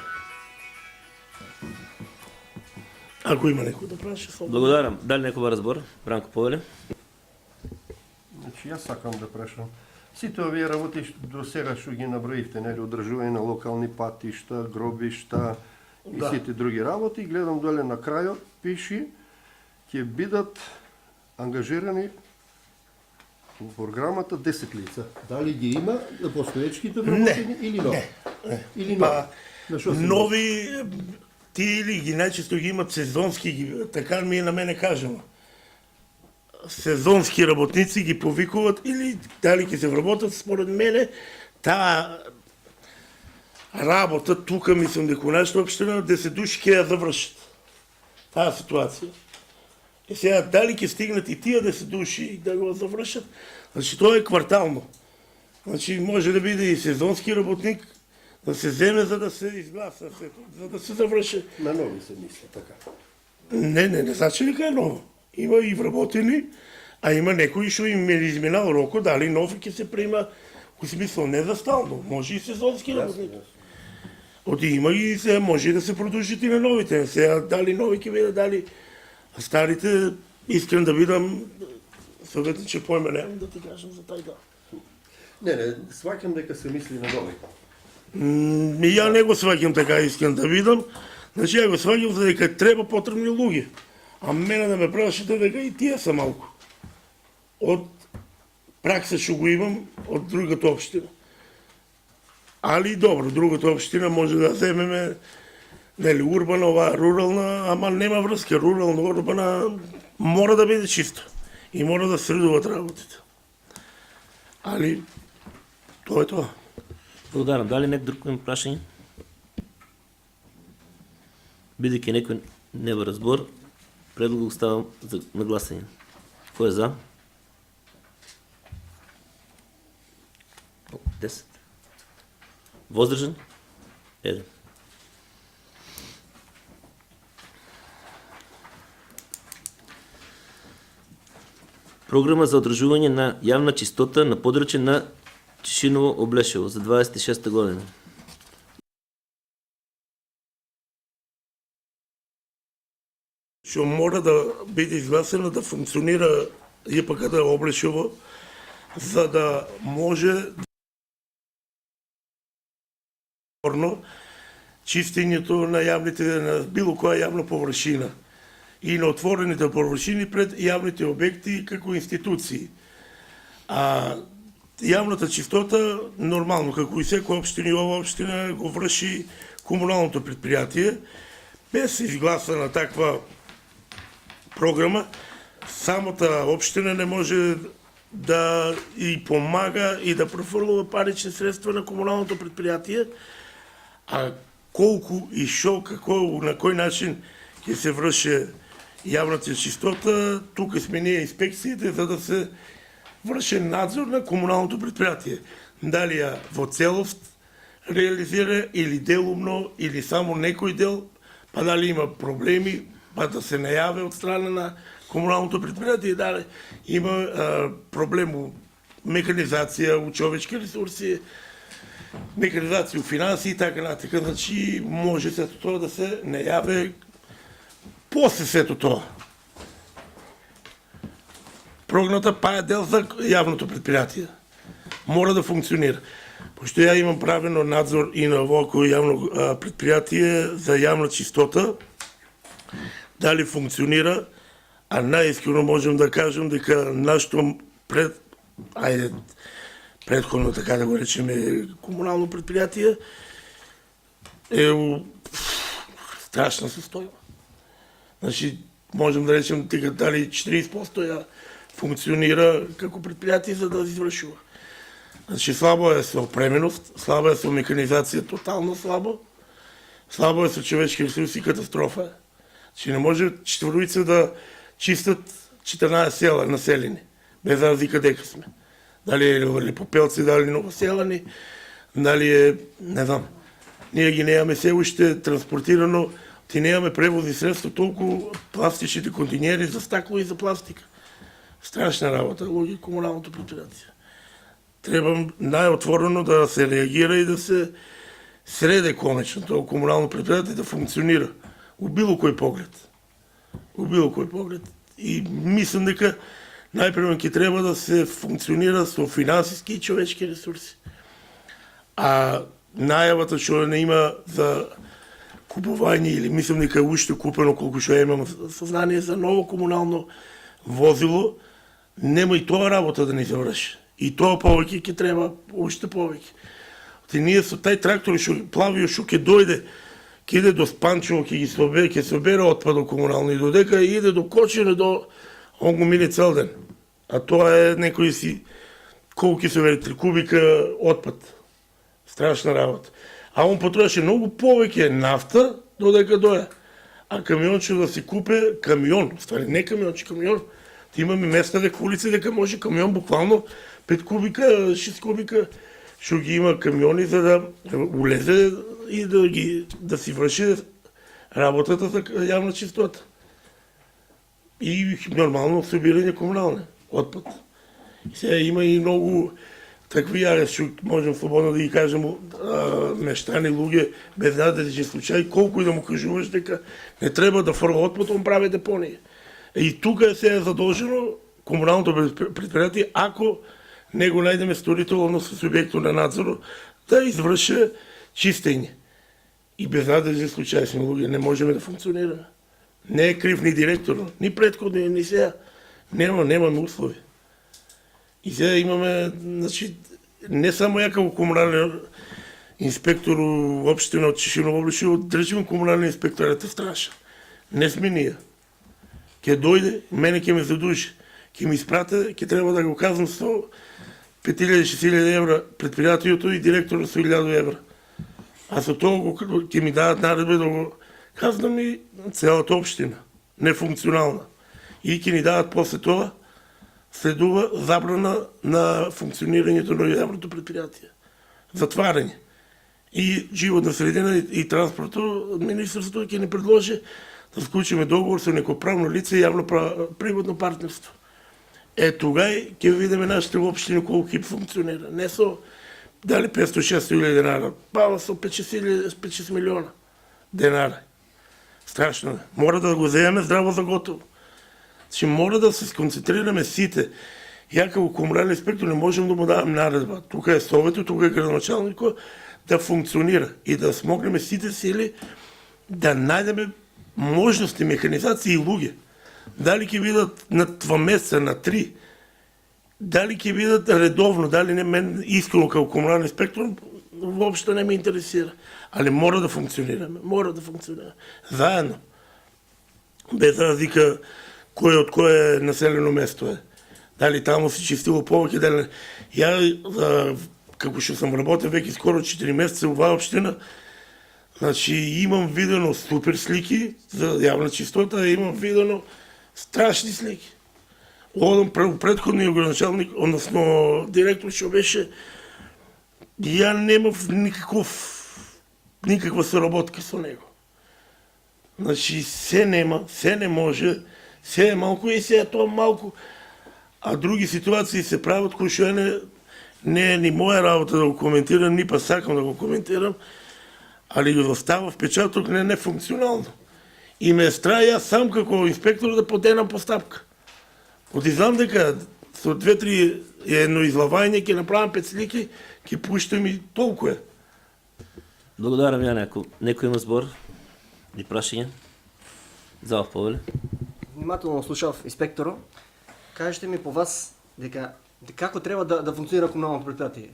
Ако има некој да праша, слободно.
Благодарам. Дали некој разбор? Бранко Повеле.
Значи, јас сакам да прашам. Сите овие работи до сега што ги наброивте, нели, одржување на локални патишта, гробишта и сите други работи, гледам доле на крајот, пиши, ќе бидат ангажирани во програмата 10 лица. Дали ги има постоечките вработени или нови? Или нови?
Нови, тие или ги најчесто ги имат сезонски, така ми е на мене кажано. Сезонски работници ги повикуват или дали ќе се вработат, според мене, таа работа тука, мислам дека нашата општина 10 души ќе ја завршат. Таа ситуација. И сега, дали ќе стигнат и тие 10 души да го завршат, значи тоа е квартално. Значи може да биде и сезонски работник, да се земе за да се изгласа, за да се заврши.
На нови се мисли, така.
Не значи дека е ново. Има и вработени, а има некои што им е изминал роко, дали нов ќе се прима, во смисла не за стално, може и сезонски работник. Оти има и се може да се продолжат и на новите. Сега дали нови ќе биде, дали старите, искрен да бидам, съветът, че поиме немам да ти кажам за тај да.
Не, сваќам дека се мисли на нови.
Ја не го сваќам така искрен да видам, значи ја го сваќам за дека треба потребни луѓе. А мене да ме прашате дека и тие са малку. Од пракса што го имам од другата општина. Али добро, другата општина може да земеме нели урбана, ова рурална, ама нема врска. Рурална, урбана мора да биде чисто и мора да средуваат работите. Али тоа е тоа.
Благодарам. Дали некој друг има прашање? Бидејќи некој нема разбор, предлог го ставам на гласање. Кој е за? 10. Воздржан? 1. Програма за одржување на јавна чистота на подрачје на Чешиново Облешево за 26 година.
Што мора да биде изгласено да функционира ИПКД Облешево, за да може чистењето на јавните, на било која јавна површина. и на отворените површини пред јавните обекти како институции. А јавната чистота, нормално, како и секоја општина и ова општина, го врши комуналното предпријатие. Без изгласана таква програма, самата општина не може да и помага и да префрлува парични средства на комуналното предпријатие, а колку и шо, како, на кој начин ќе се врши јавната чистота, тука сме ние инспекциите за да се врши надзор на комуналното предпријатие. Дали ја во целост реализира или делумно, или само некој дел, па дали има проблеми, па да се најаве од страна на комуналното предпријатие, дали има проблем у механизација, у човечки ресурси, механизација у финанси и така натака. Значи, може сето тоа да се најаве после сето тоа. Програмата па е дел за јавното предпријатие. Мора да функционира. Пошто ја имам правено надзор и на овој јавно предпријатие за јавна чистота, дали функционира, а најискрено можем да кажем дека нашето предходно, така да го речеме, комунално предпријатие е у страшна состојба. Значи, можем да речем дека дали 40% ја функционира како предпријатие за да извршува. Значи, слабо е со опременост, слабо е со механизација, тотално слабо е со човечки ресурси, катастрофа е. Значи, не може четворица да чистат 14 села населени, без разлика дека сме. Дали е Липопелци, дали Новоселани, дали е, не знам, ние ги немаме селище транспортирано, ти немаме превозни средства, толку пластичните континери за стакло и за пластика. Страшна работа, луѓе, комуналното предпријатие. Треба најотворено да се реагира и да се среде конечно тоа комунално предпријатие да функционира у било кој поглед. У било кој поглед. И мислам дека најпрво ќе треба да се функционира со финансиски и човечки ресурси. А најавата што не има за купување или мислам дека е уште купено колку што имам сознание за ново комунално возило, нема и тоа работа да не заврши. И тоа повеќе ќе треба уште повеќе. Ти ние со тај трактор што плави што ќе дојде, ќе иде до Спанчево, ќе собере отпадот комунално и додека иде до Кочине, до он го мине цел ден. А тоа е некој си колку ќе собере 3 кубика отпад. Страшна работа. А он потроши многу повеќе нафта додека доја. А камионче да се купе камион, ствари не камионче, камион. Ти имаме места дека улици дека може камион буквално 5 кубика, 6 кубика што ги има камиони за да улезе и да си врши работата за јавна чистота. И нормално собирање комунални отпад. И сега има и многу такви што можем слободно да ги кажем мештани луѓе без надежни случаи, колку и да му кажуваш дека не треба да фрла отпад, он прави депонија. И тука се е задолжено комуналното предпријатие, ако не го најдеме сторител, односно субјектот на надзор, да изврши чистење. И без надежни случаи сме луѓе, не можеме да функционираме. Не е крив ни директор, ни предходни, ни сега. Немаме услови. И сега имаме, значи, не само ја како комунален инспектор у општина од Чешиново област, држим комунален инспекторат е страшен. Не сме ние. Ке дојде, мене ќе ме задуши, ќе ми испрате, ќе треба да го казвам 5.000-6.000 евра предпријатието и директорот со 1.000 евра. А со тоа ќе ми дадат наредба да го казвам и целата општина, нефункционална. И ќе ни дадат после тоа следува забрана на функционирањето на јавното предпријатие. Затварање. И животна средина и транспортот, министерството ќе ни предложи да склучиме договор со некој правно лице и јавно-приватно партнерство. Тугај ќе видиме нашите општини колку ќе функционира. Не со дали 500-600 илјади денара, па со 5-6 милиона денара. Страшно е. Мора да го земеме здраво за готово. Значи мора да се сконцентрираме сите. Ја како комунален инспектор не можем да му давам наредба. Тука е советот, тука е градоначалникот да функционира и да смогнеме сите сили да најдеме можности, механизации и луѓе. Дали ќе бидат на 2 месеца, на 3, дали ќе бидат редовно, дали не, мен искрено како комунален инспектор воопшто не ме интересира. Али мора да функционираме, заедно. Без разлика кој од кое населено место е. Дали таму се чистило повеќе, дали... Ја, како што сам работел веќе скоро 4 месеца во оваа општина, значи имам видено супер слики за јавна чистота, имам видено страшни слики. Одам предходниот градоначалник, односно директор што беше, ја немав никаква соработка со него. Значи се нема, се не може, се е малку и се е тоа малку, а други ситуации се прават кои што не е ни моја работа да го коментирам, ни па сакам да го коментирам, али го остава впечаток нефункционално. И ме страх јас сам како инспектор да поденам постапка. Оти знам дека со 2-3 едно излавање ќе направам 5 слики, ќе пуштам и толку е.
Благодарам ја некој има збор и прашање. За Повеле.
Внимателно слушав инспекторо. Кажете ми по вас дека како треба да функционира комунално предпријатие.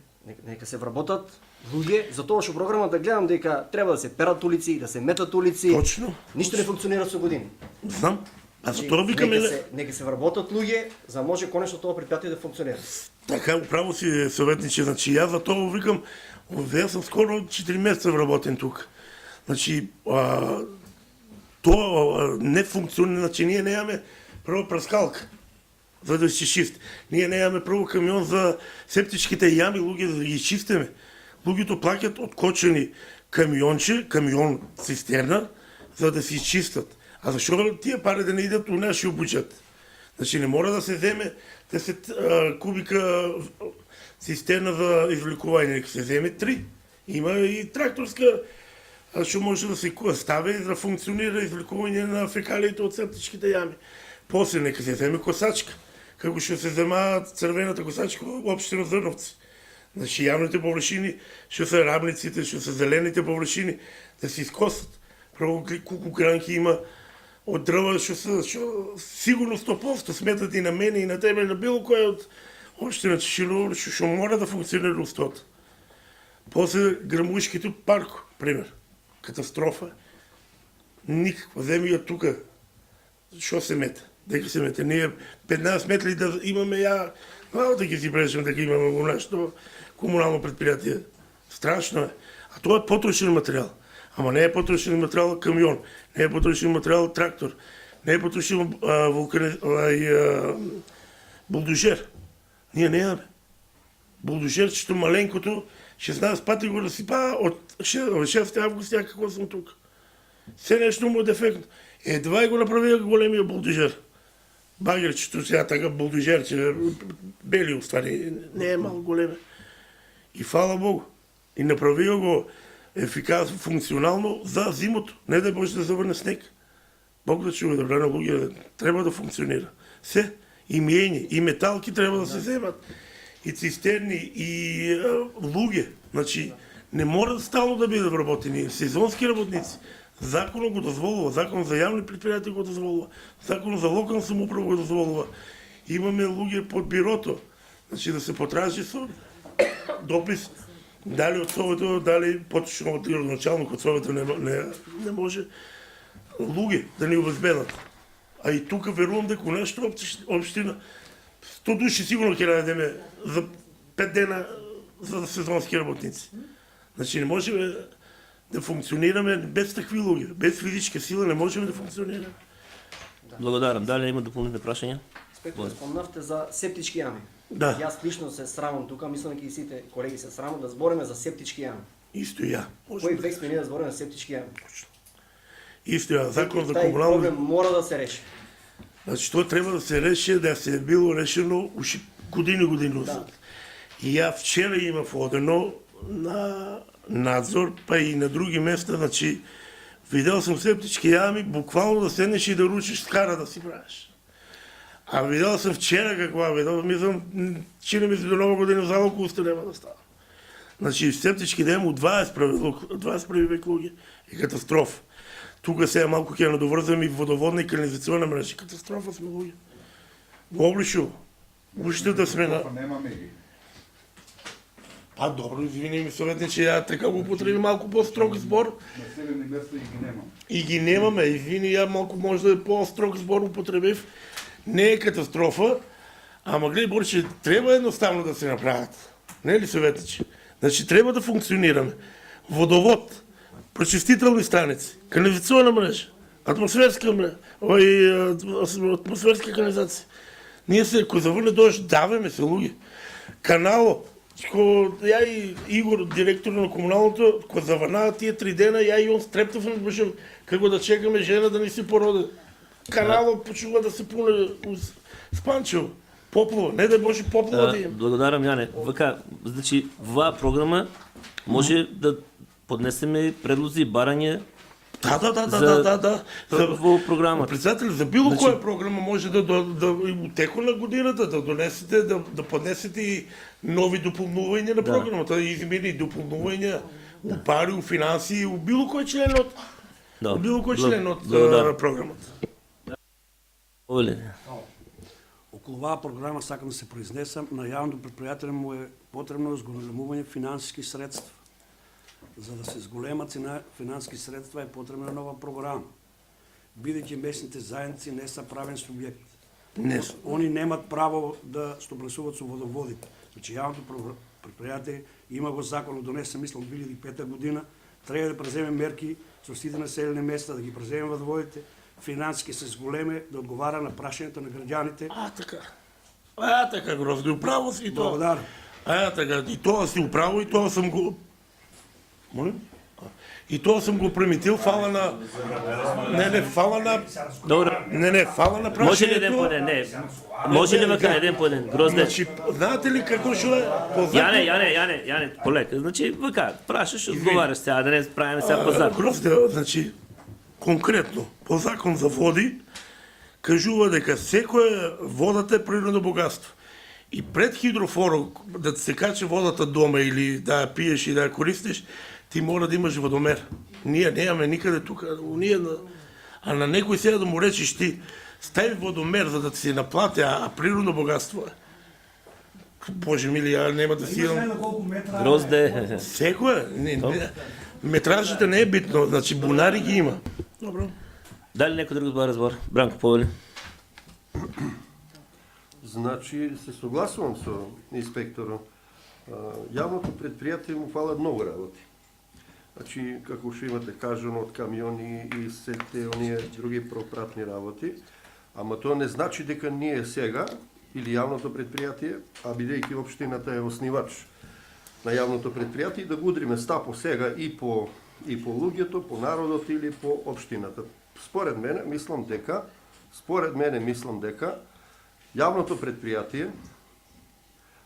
Нека се вработат луѓе, за тоа што програмата гледам дека треба да се перат улици, да се метат улици.
Точно.
Ништо не функционира со години.
Знам. А за тоа викаме...
Нека се вработат луѓе, за да може конечно тоа предпријатие да функционира.
Така, управо си советниче, значи јас за тоа викам, ја сум скоро 4 месеца вработен тук. Значи, тоа не функционира, значи ние немаме прво праскалка за да се чисти. Ние немаме прво камион за септичките јами, луѓе да ги чистиме. Луѓето плаќат откочени камион цистерна за да се чистат. А зашо тие пари да не идат у нашиот буџет? Значи не мора да се земе 10 кубика цистерна за извлекување, нека се земе 3. Има и тракторска, што може да се стави за да функционира извлекување на фекалиите од септичките јами. После нека се земе косачка, како што се земаат црвената косачка во општина Зрновци. Значи јавните површини, што се рабниците, што се зелените површини, да се искосат. Прво колку гранки има од дрва што сигурно 100% сметат и на мене и на тебе и на било кој од општина Чеширово што мора да функционира устото. После Грамушките парко, пример, катастрофа. Никаква земја тука. Што се мете? Дека се мете? Ние 15 метри да имаме ја, да ги си прешем дека имаме во нашето комунално предпријатие. Страшно е. А тоа е потрошен материјал. Ама не е потрошен материјал камион, не е потрошен материјал трактор, не е потрошен булдожер. Ние немаме. Булдожер, што маленкото 16 пати го расипаа од 6 август ја како сум тука. Се нешто му е дефектно. Едва го направија големиот булдожер. Багерчето сега така булдожерче, бели уствари, не е мал големе. И фала Богу. И направија го ефикасно, функционално за зимото. Не да може да заврне снег. Бог да чува, да брана луѓе, треба да функционира. Се, и миење, и металки треба да се земат, и цистерни, и луѓе. Значи, не мора стално да бидат вработени. Сезонски работници. Законот го дозволува, законот за јавни предпријатија го дозволува, законот за локална самоуправа го дозволува. Имаме луѓе под бирото. Значи да се потражи со допис, дали од Советот, дали поточно од градоначалник од Советот не може луѓе да ни обезбедат. А и тука верувам дека у нашата општина 100 души сигурно ќе најдеме за 5 дена за сезонски работници. Значи не можеме да функционираме без такви луѓе, без физичка сила не можеме да функционираме.
Благодарам. Дали има дополнителни прашања?
Инспектор, спомнавте за септички јами.
Да.
Јас лично се срамам тука, мислам дека и сите колеги се срамат да збориме за септички јами.
Исто ја.
Кој век сме ние да збориме за септички јами?
Исто ја, закон за
Тај
комунално...
проблем мора да се реши.
Значи, тоа треба да се реши, да се е било решено уши години назад. И ја вчера имав одено на надзор, па и на други места, значи, видел сум септички јами, буквално да седнеш и да ручиш скара да си правиш. А видел сум вчера каква, мислам, чини ми се до нова година за около уште нема да става. Значи, септички јами у 21 век луѓе е катастрофа. тука сега малку ќе надоврзам и водоводна и канализациона мрежа. Катастрофа сме луѓе. Во Облишово. Уште да сме на...
Немаме ги.
Па добро, извини ми советниче, ја така го употреби малку по-строг збор.
Населени места и ги немаме.
И ги немаме, извини, ја малку може да е по-строг збор употребив. Не е катастрофа, ама гледай Борче, треба едноставно да се направат. Не е ли советниче? Значи треба да функционираме. Водовод, прочистителни станици, канализациона мрежа, атмосферска мрежа, атмосферска канализација. Ние се, кој заврне дожд, даваме се луѓе. Канало, ја и Игор, директор на комуналното, кој заврнава тие 3 дена, ја и он стрептавме, бушем, како да чекаме жена да ни се породи. Канало почува да се пуне спанчево. Поплава, не да може поплава да има.
Благодарам, Јане. Вака, значи, ваа програма може да поднесеме предлози и барања
Да.
во програмата.
Председател, за било која програма може да у теку на годината да донесете, да поднесете и нови дополнувања на програмата, измени и дополнувања у пари, у финанси, у било кој член од програмата.
Овеле.
Околу оваа програма сакам да се произнесам, на јавното предпријатие му е потребно зголемување финансиски средства. За да се зголема цена финансиски средства е потребна нова програма. Бидејќи местните заедници не са правен субјект. Они немат право да стопанствуваат со водоводите. Значи јавното предпријатие има го законот донесен, мислам, 2005 година, треба да преземе мерки со сите населени места, да ги преземе водоводите, финансиски се зголеме, да одговара на прашањето на граѓаните.
Така, Грозди, управо си и тоа.
Благодарам.
Така, и тоа си управо, и тоа сам го... Молим? И тоа сам го премитил, фала на... фала на...
Добро.
Фала на прашањето.
Може ли еден по еден? Не. Може ли вака еден по еден? Грозде.
Значи, знаете ли како што е?
Јане, полека. Значи, вака, прашаш, одговараш сега, да не правиме сега пазар.
Грозде, значи, конкретно, по закон за води, кажува дека секоја водата е природно богатство. И пред хидрофорот, да се каче водата дома или да ја пиеш и да ја користиш, ти мора да имаш водомер. Ние немаме никаде тука, а на некој сега да му речеш ти, стави водомер за да ти се наплати, а природно богатство е. Боже мили, ја нема да си имам...
Грозде.
Секоја? Метражите не е битно, значи бунари ги има. Добро.
Дали некој друг разбор? Бранко, повели.
Значи, се согласувам со инспекторот. Јавното предпријатие му фалат многу работи. Значи, како што имате кажано од камиони и сете оние други пропратни работи, ама тоа не значи дека ние сега, или јавното предпријатие, а бидејќи општината е оснивач на јавното предпријатие, да го удриме стапо сега и по луѓето, по народот или по општината. Според мене, мислам дека јавното предпријатие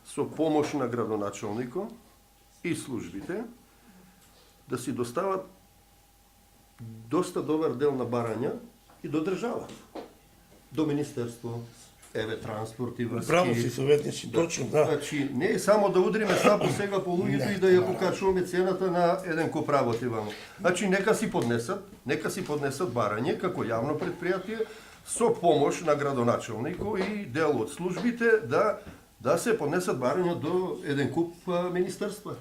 со помош на градоначалникот и службите да си достават доста добар дел на барања и до држава, до Министерство, транспорт и врски.
Браво си, советници, точно, да.
Значи, не е само да удриме стапо сега по луѓето и да ја покачуваме цената на еден куп работи вамо. Значи, нека си поднесат барање како јавно предпријатие со помош на градоначалникот и дел од службите да се поднесат барања до еден куп министерства.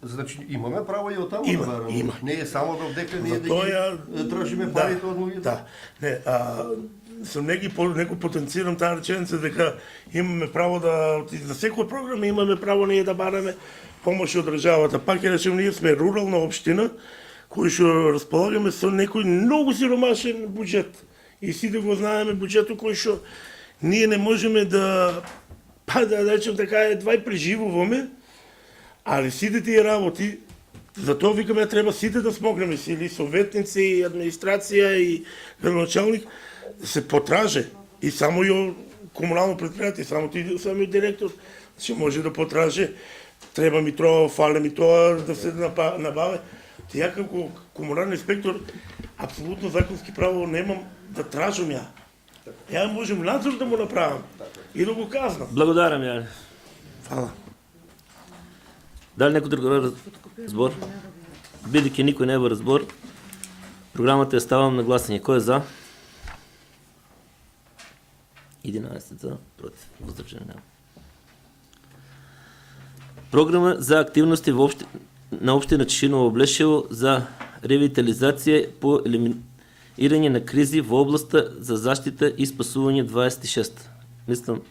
Значи, имаме право и од таму да бараме.
Има.
Не е само дека ние да ги тражиме парите од луѓето.
Да. Не, сам некој потенцирам таа реченица дека имаме право за секоја програма имаме право ние да бараме помош од државата. Пак ќе речем, ние сме рурална општина кој што располагаме со некој многу сиромашен буџет. И сите го знаеме буџетот кој што ние не можеме да речем така едва и преживуваме, али сите тие работи, затоа викаме треба сите да смогнеме, или советници, и администрација, и градоначалник, да се потраже. И само и комунално предпријатие, само директор, че може да потраже, треба ми тоа, фале ми тоа, да се набаве. Ја како комунален инспектор, апсолутно законски право немам да тражам ја. Ја можем надзор да му направам и да го казнам.
Благодарам, Јане.
Фала.
Дали некој друг разбор? Бидејќи никој не е во разбор, Програмата ја ставам на гласање. Кој е за? 11 за, против, воздржани нема. Програма за активности на општина Чешиново Блешево за ревитализација по елиминирање на кризи во областа за заштита и спасување 26. Мислам,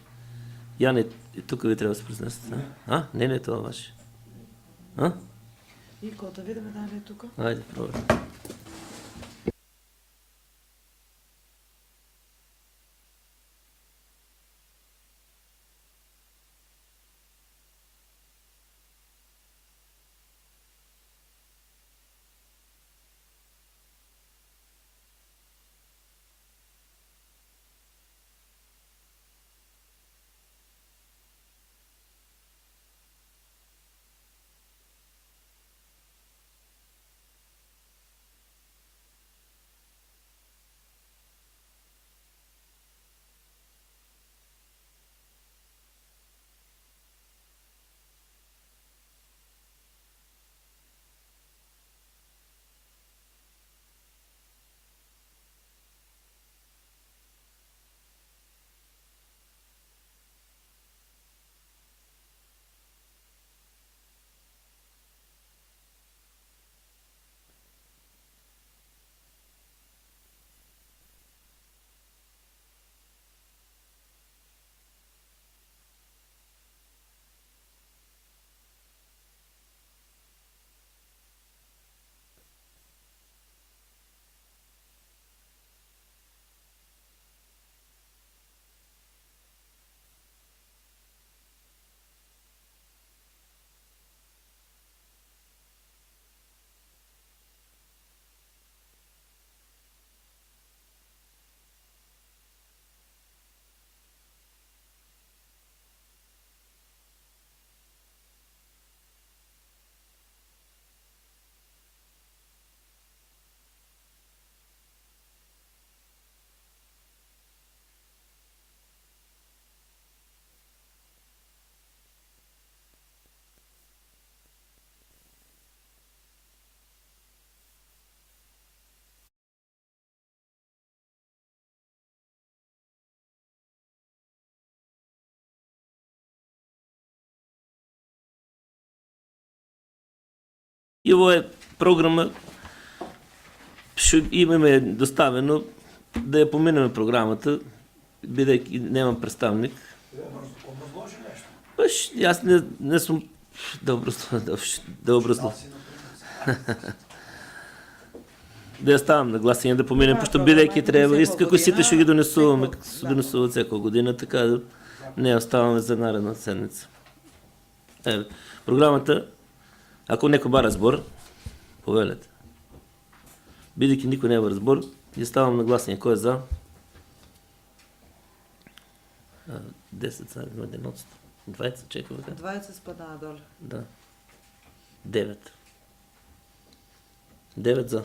Јане, тука ви треба да се произнесете. А? Не е тоа ваше. А?
И кога да видиме дали е тука?
Ајде, пробај. И ово е програма, што имаме доставено, да ја поминеме програмата, бидејќи немам представник. Па јас не сум да образлов. Да ја ставам на гласање, да поминем, пошто бидејќи треба, исто како сите што ги донесуваме, се донесуваат секоја година, така да не ја оставаме за наредна седница. Програмата, ако некој бара збор, повелете. Бидејќи никој не бара збор, ја ставам на гласање. Кој е за? 10 за 11. 20 чекаме.
20 спадаа доле.
Да. 9. 9 за.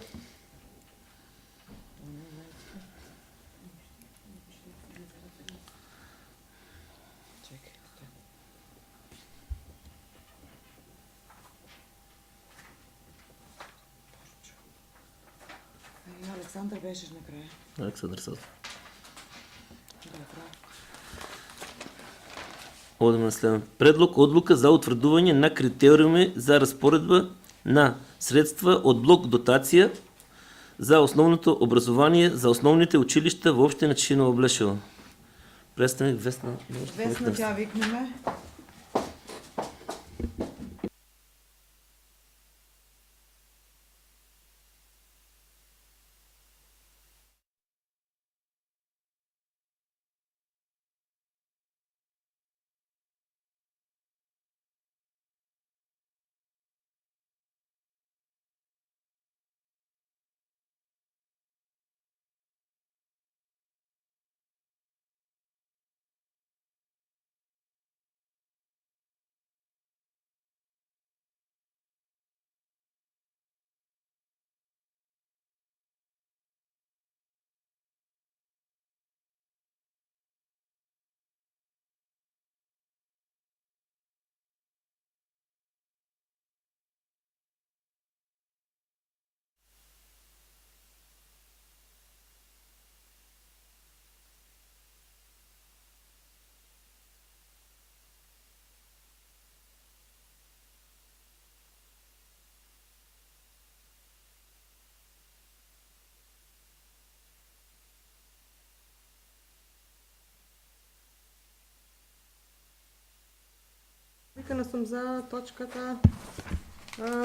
Александър беше накрая.
Александър Сазов.
Добро.
Одеме на следното. Предлог одлука за утврдување на критериуми за распоредба на средства од блок дотација за основното образование за основните училишта во општина Чешиново Блешево. Представник Весна.
Весна ќе ја викнеме.
Повикана сум за точката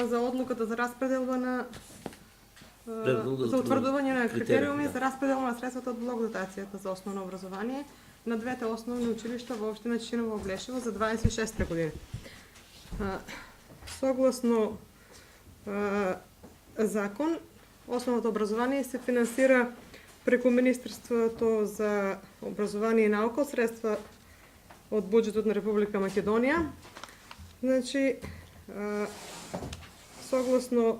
за одлуката за распределба на за утврдување на критериуми за распределба на средствата од блок дотацијата за основно образование на двете основни училишта во општина Чишиново и Блешево за 26 година. Согласно закон, основното образование се финансира преку Министерството за образование и наука, средства од буџетот на Република Македонија. Значи, согласно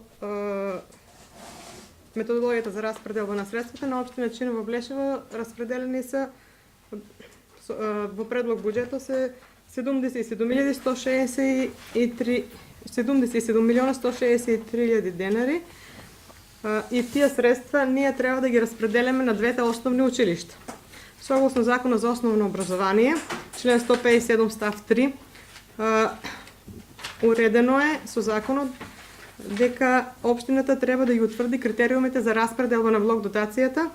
методологијата за распределба на средствата на општина Чишиново и Блешево распределени се во предлог буџетот се 77.163.000 денари и тие средства ние треба да ги распределяме на двете основни училишта. Согласно Законот за основно образование, член 157 став 3, уредено е со законот дека општината треба да ги утврди критериумите за распределба на блок дотацијата.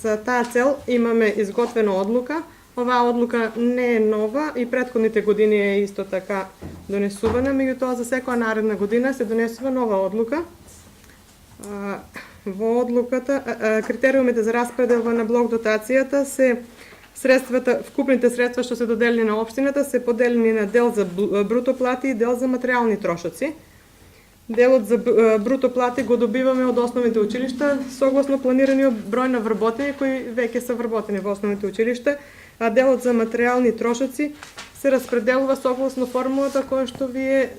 За таа цел имаме изготвена одлука. Оваа одлука не е нова и претходните години е исто така донесувана, меѓутоа за секоја наредна година се донесува нова одлука. Во одлуката критериумите за распределба на блок дотацијата се средствата, вкупните средства што се доделени на општината се поделени на дел за бруто плати и дел за материјални трошоци. Делот за бруто плати го добиваме од основните училишта согласно планираниот број на вработени кои веќе се вработени во основните училишта, а делот за материјални трошоци се распределува согласно формулата која што ви е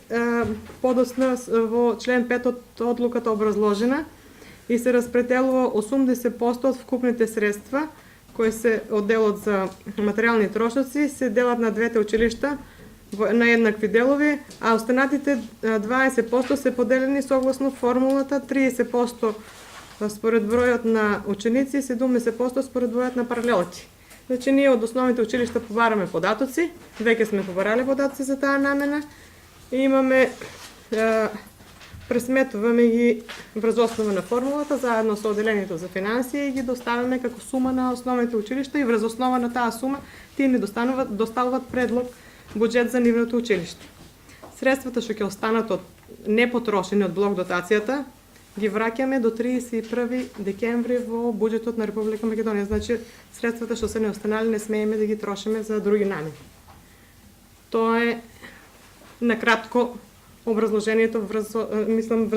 подоцна во член 5 од одлуката образложена и се распределува 80% од вкупните средства кои се од делот за материјални трошоци се делат на двете училишта на еднакви делови, а останатите 20% се поделени согласно формулата 30% според бројот на ученици и 70% според бројот на паралелки. Значи ние од основните училишта побараме податоци, веќе сме побарале податоци за таа намена и имаме пресметуваме ги врз основа на формулата заедно со одделението за финансии и ги доставяме како сума на основните училишта и врз основа на таа сума тие ни доставуваат предлог буџет за нивното училиште. Средствата што ќе останат од непотрошени од блок дотацијата ги враќаме до 31 декември во буџетот на Република Македонија. Значи средствата што се не останали не смееме да ги трошиме за други намени. Тоа е накратко образложението врз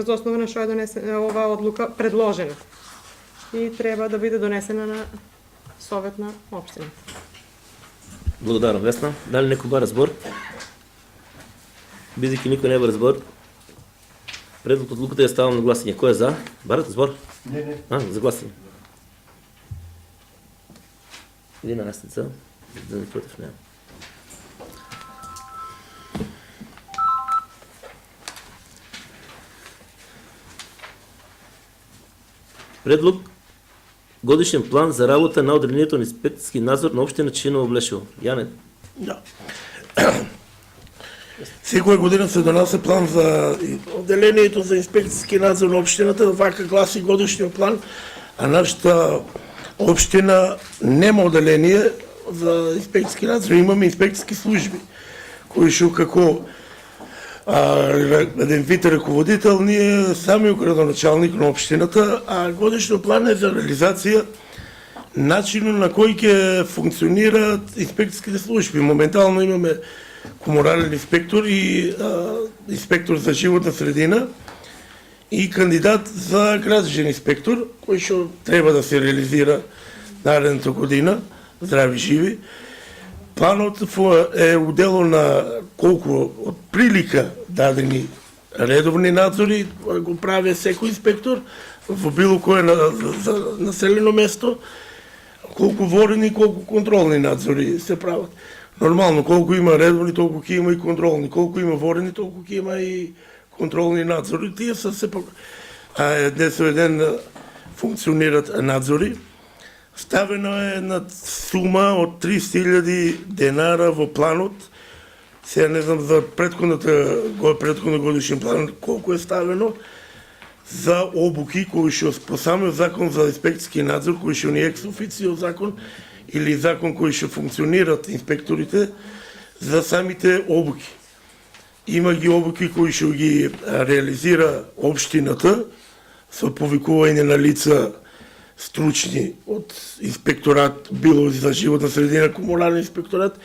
основа на што е донесена оваа одлука предложена и треба да биде донесена на совет на општината.
Благодарам, Весна. Дали некој бара збор? Бидејќи никој не бара збор, предлогот одлуката ја ставам на гласање. Кој е за? Барате збор?
Не.
За гласање. 11 за, 1 против нема. Предлог годишен план за работа на одделението на инспекцијски надзор на општина Чишиново и Блешево. Јане.
Да. Секоја година се донесе план за одделението за инспекцијски надзор на општината, вака гласи годишниот план, а нашата општина нема одделение за инспекцијски надзор, имаме инспекцијски служби, кои што како еден вид раководител, ние самиот градоначалник на општината, а годишниот план е за реализација начинот на кој ќе функционираат инспекцијските служби. Моментално имаме комунален инспектор и инспектор за животна средина и кандидат за градежен инспектор, кој што треба да се реализира наредната година, здрави живи. Планот е удело на колку од прилика дадени редовни надзори, го прави секој инспектор во било кое населено место, колку ворени, колку контролни надзори се прават. Нормално, колку има редовни, толку ќе има и контролни, колку има ворени, толку ќе има и контролни надзори. Тие се сепак днес ден функционират надзори. Ставено е една сума од 30.000 денара во планот. Сега не знам за предходно годишен план колку е ставено за обуки кои што по самиот закон за инспекцијски надзор, кои што не е екс официо закон или закон кои што функционират инспекторите за самите обуки. Има ги обуки кои што ги реализира општината со повикување на лица стручни од инспекторат, било за животна средина, комунален инспекторат,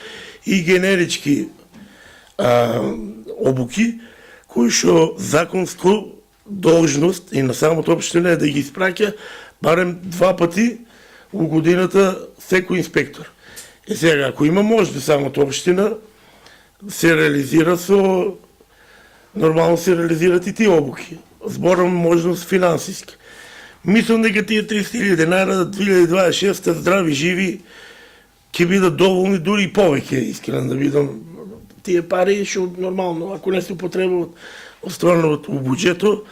и генерички обуки, кои што законско должност и на самото општина е да ги испраќа барем 2 пати у годината секој инспектор. И сега, ако има можност самото општина, се реализира нормално се реализират и тие обуки. Зборам можност финансиски. Мислам дека тие 300.000 денара 2026 здрави, живи, ќе бидат доволни, дури и повеќе, искрено да бидам. Тие пари што нормално, ако не се употребуват остануваат у буџето.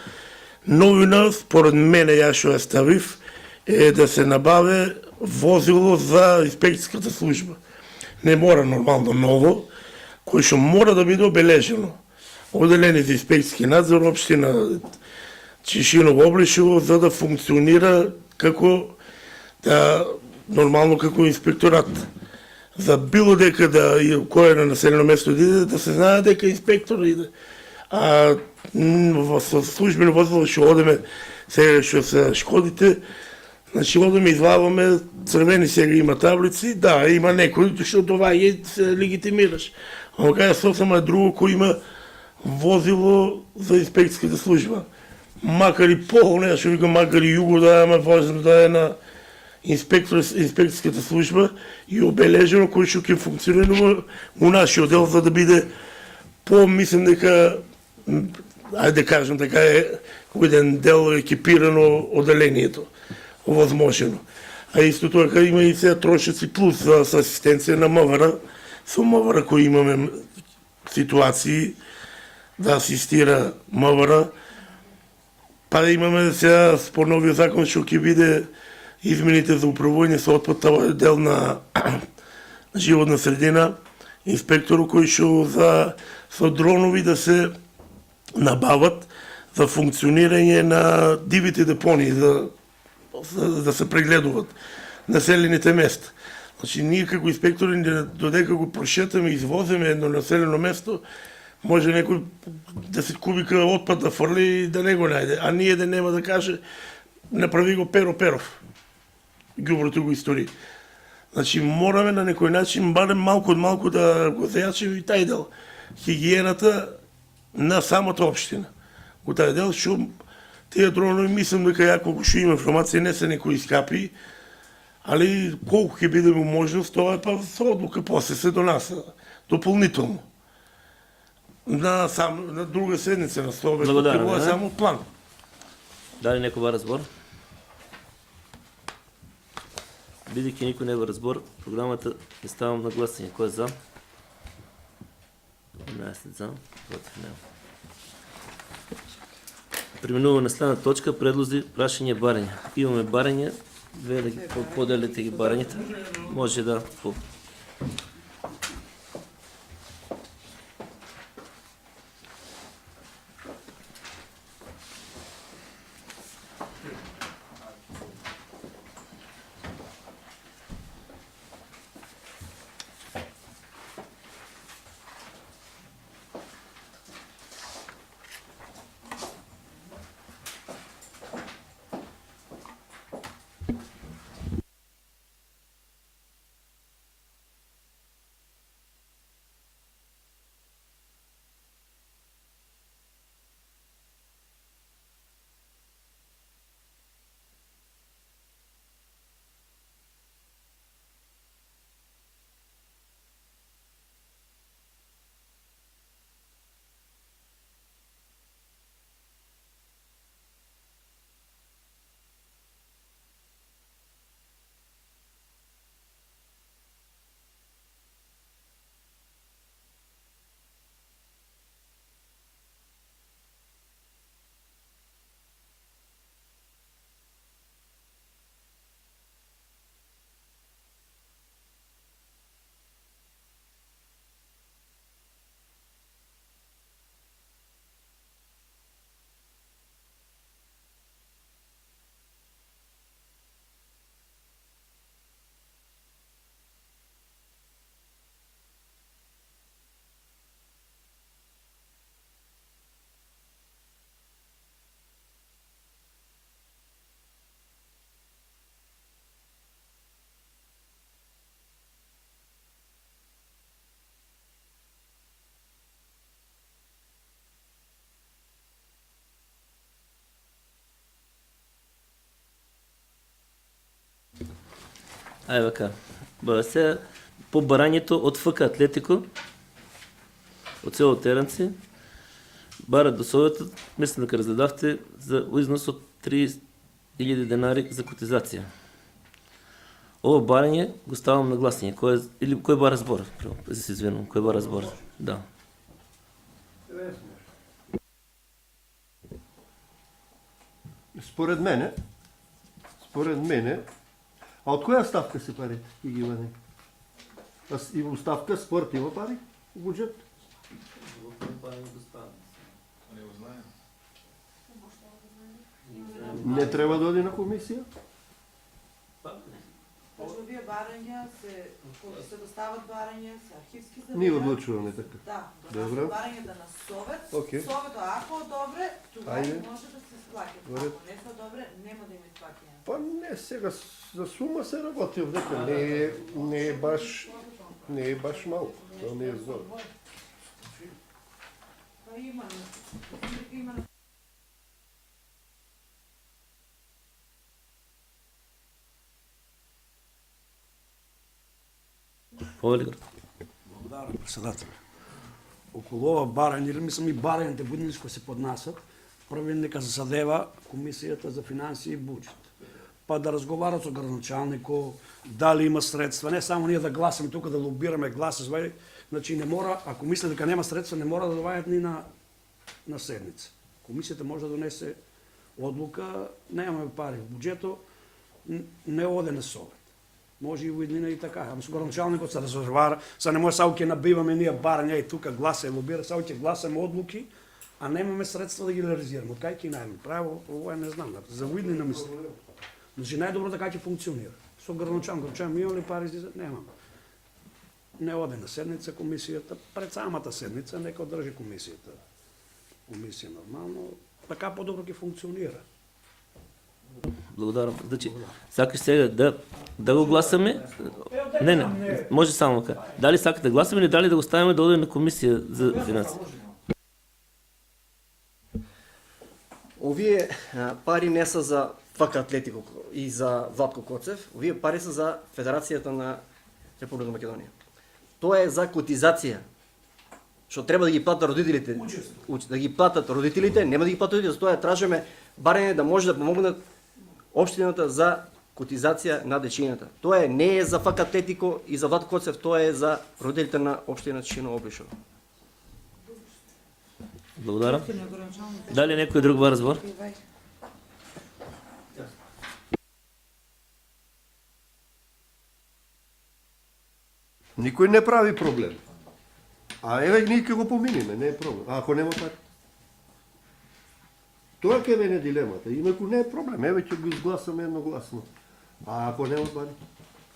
Новина, според мене, ја што ја ставив, е да се набаве возило за инспекцијската служба. Не мора нормално ново, кој што мора да биде обележено. Оделени за инспекцијски надзор, општина Чешиново, Облешево, за да функционира како нормално како инспекторат. За било дека кој е на населено место да се знае дека инспектор иде. А со службено возило што одеме сега што се шкодите, значи одеме излаваме црвени, сега има таблици, да, има некој што доваѓа се легитимираш. Ама кај сосема е друго кој има возило за инспекцијската служба. Макар и не што викам, макар и југо да е, важно да е на инспекцијската служба и обележено кој што ќе функционира у нашиот дел за да биде мислам дека ајде да кажем дека е еден дел екипирано оделението, овозможено. А исто тоа има и сега трошоци плюс за асистенција на МВР, со МВР кои имаме ситуации да асистира МВР, па да имаме сега по новиот закон што ќе биде измените за управување со отпад, тоа е дел на животна средина, инспектору кој што со дронови да се набават за функционирање на дивите депонии, да се прегледуваат населените места. Значи, ние како инспектори, додека го прошетаме и извоземе едно населено место, може некој 10 кубика отпад да фрли и да не го најде, а ние да нема да каже направи го Перо Перов. Ѓуброто го истори. Значи, мораме на некој начин, барем малку од малку да го зајачим и тај дел. Хигиената на самата општина. Во тај дел, што тие дронови, мислам дека ја колку што има информација, не се некои скапи, али колку ќе биде можност, тоа е па со одлука после се донаса, дополнително. На друга седница на Слове, тоа е само план.
Дали некој во разбор? Бидејќи никој не во разбор, програмата ја ставам на гласање. Кој е за? 12 за, против нема. Преминуваме на следна точка, предлози, прашање, барање. Имаме барање, вие да ги поделите ги барањата. Може да Ајде вака. Сега по барањето од ФК Атлетико од село Теренци барат до Советот, мислам дека разгледавте за износ од 30.000 денари за котизација. Ово барање го ставам на гласање. Кој бара збор? За се извинувам, кој бара збор? Да.
Според мене, а од која ставка се пари и ги вади? И во ставка спорт има пари у буџет? Не треба да оди на комисија?
Кажу, овие барања кога се достават барања, се архивски за
Ние одлучуваме така.
Да,
Добро.
донесат барањата на Совет.
Окей.
Совето ако одобре, тогава
Ајде.
може да се сплаќат.
Во ред.
Ако не се одобре, нема да има сплаќање.
Па не, сега за сума се работи овдека, не е баш малку, тоа не е зор.
Па има
Благодарам, председател. Околу ова барање, или мислам и барањите буднички кои се поднасат, први нека се садева Комисијата за финансии и буџет. Па да разговарат со градоначалникот, дали има средства, не само ние да гласаме тука, да лобираме гласа, значи не мора, ако мислат дека нема средства, не мора да доаѓаат ни на седница. Комисијата може да донесе одлука, немаме пари во буџетот, не оде на Совет. Може и во иднина и така. Ама со градоначалникот се разговара, са не може само ќе набиваме ние барања и тука гласа и лобира, само ќе гласаме одлуки, а немаме средства да ги реализираме. Од кај ќе најме? Право, ова не знам, за во иднина мислам. Значи најдобро така ќе функционира. Со градоначалникот, имаме ли пари, немаме. Не оде на седница комисијата, пред самата седница нека одржи комисијата. Комисија нормално, така подобро ќе функционира.
Благодарам. Значи, сакаш сега да го гласаме? Не, може само така. Дали сакате да гласаме или дали да го ставиме да оде на комисија за финансии?
Овие пари не се за ФК Атлетико и за Владко Коцев, овие пари се за Федерацијата на Република Македонија. Тоа е за котизација. Што треба да ги платат родителите. Да ги платат родителите, нема да ги платат родителите, затоа тражиме барање да може да помогнат општината за котизација на дечината. Тоа не е за ФК Атлетико и за Владко Коцев, тоа е за родителите на општина Чешиново Облишово.
Благодарам. Дали некој друг бар збор?
Никој не прави проблем. А еве ние ќе го поминиме, не е проблем. А ако нема пари? Тоа ќе мене дилемата. Инаку не е проблем. Еве ќе го изгласаме едногласно. А ако нема пари?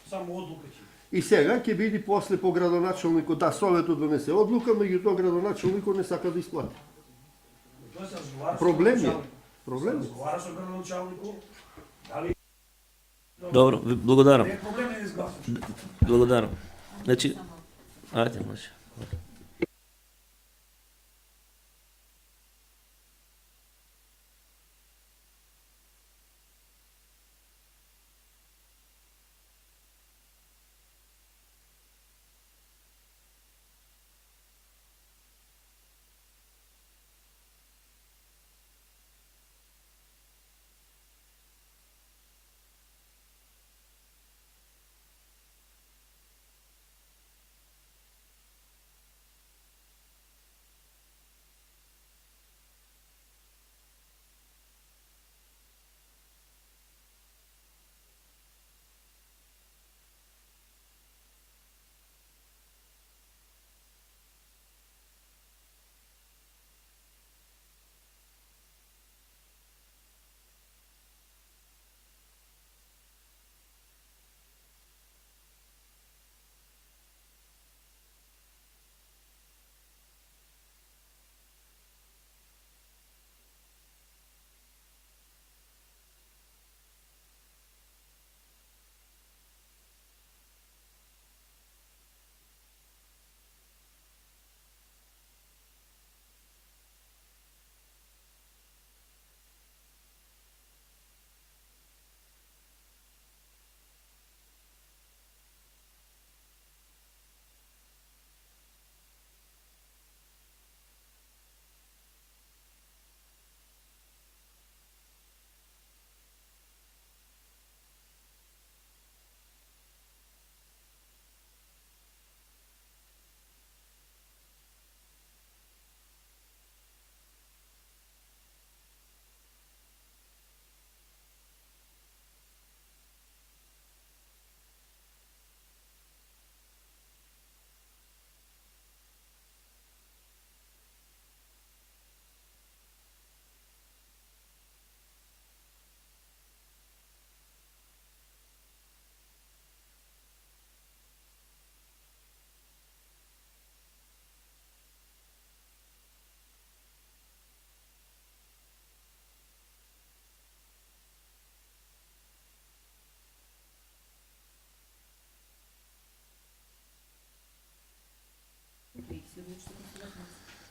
Само одлука ќе.
И сега ќе биде после по градоначалникот, да, Советот донесе одлука, меѓутоа градоначалникот не сака да исплати. Проблем е. Проблем е.
Разговара со градоначалникот. Дали
Добро, благодарам.
не е проблем да изгласаш.
Благодарам. Значи, ајде, може.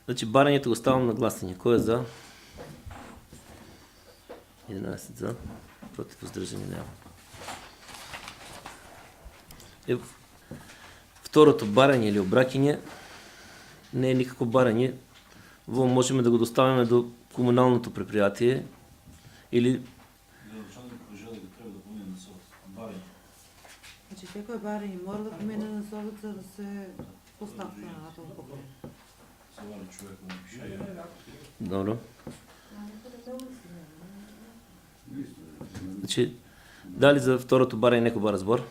Значи барането го ставам на гласение. Кой е за? 11 за. Против, въздържани няма. Второто баране или обракение не е никакво баране. Можем да го доставяме до комуналното предприятие или
Значи секој барање мора да помине на совет за да се поставка на тоа поколение.
Добро. Значи, дали за второто баране некој бара збор?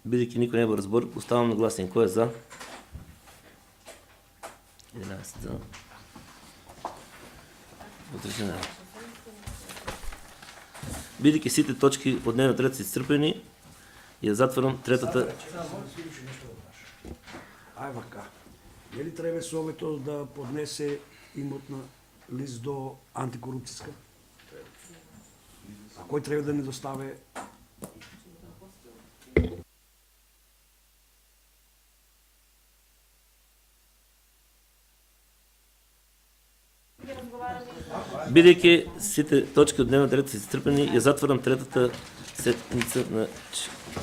Бидејќи никој не бара збор, оставам на гласен. Кој е за? 11 за. Отречена. Бидејќи сите точки од дневниот ред се исцрпени, ја затварам третата.
Ај вака. Нели треба Советот да поднесе имотна лист до антикорупцијска? А кој треба да ни достави?
Бидејќи сите точки од дневниот ред се исцрпени, ја затварам третата седница на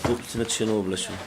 Општина Чешиново Блешево.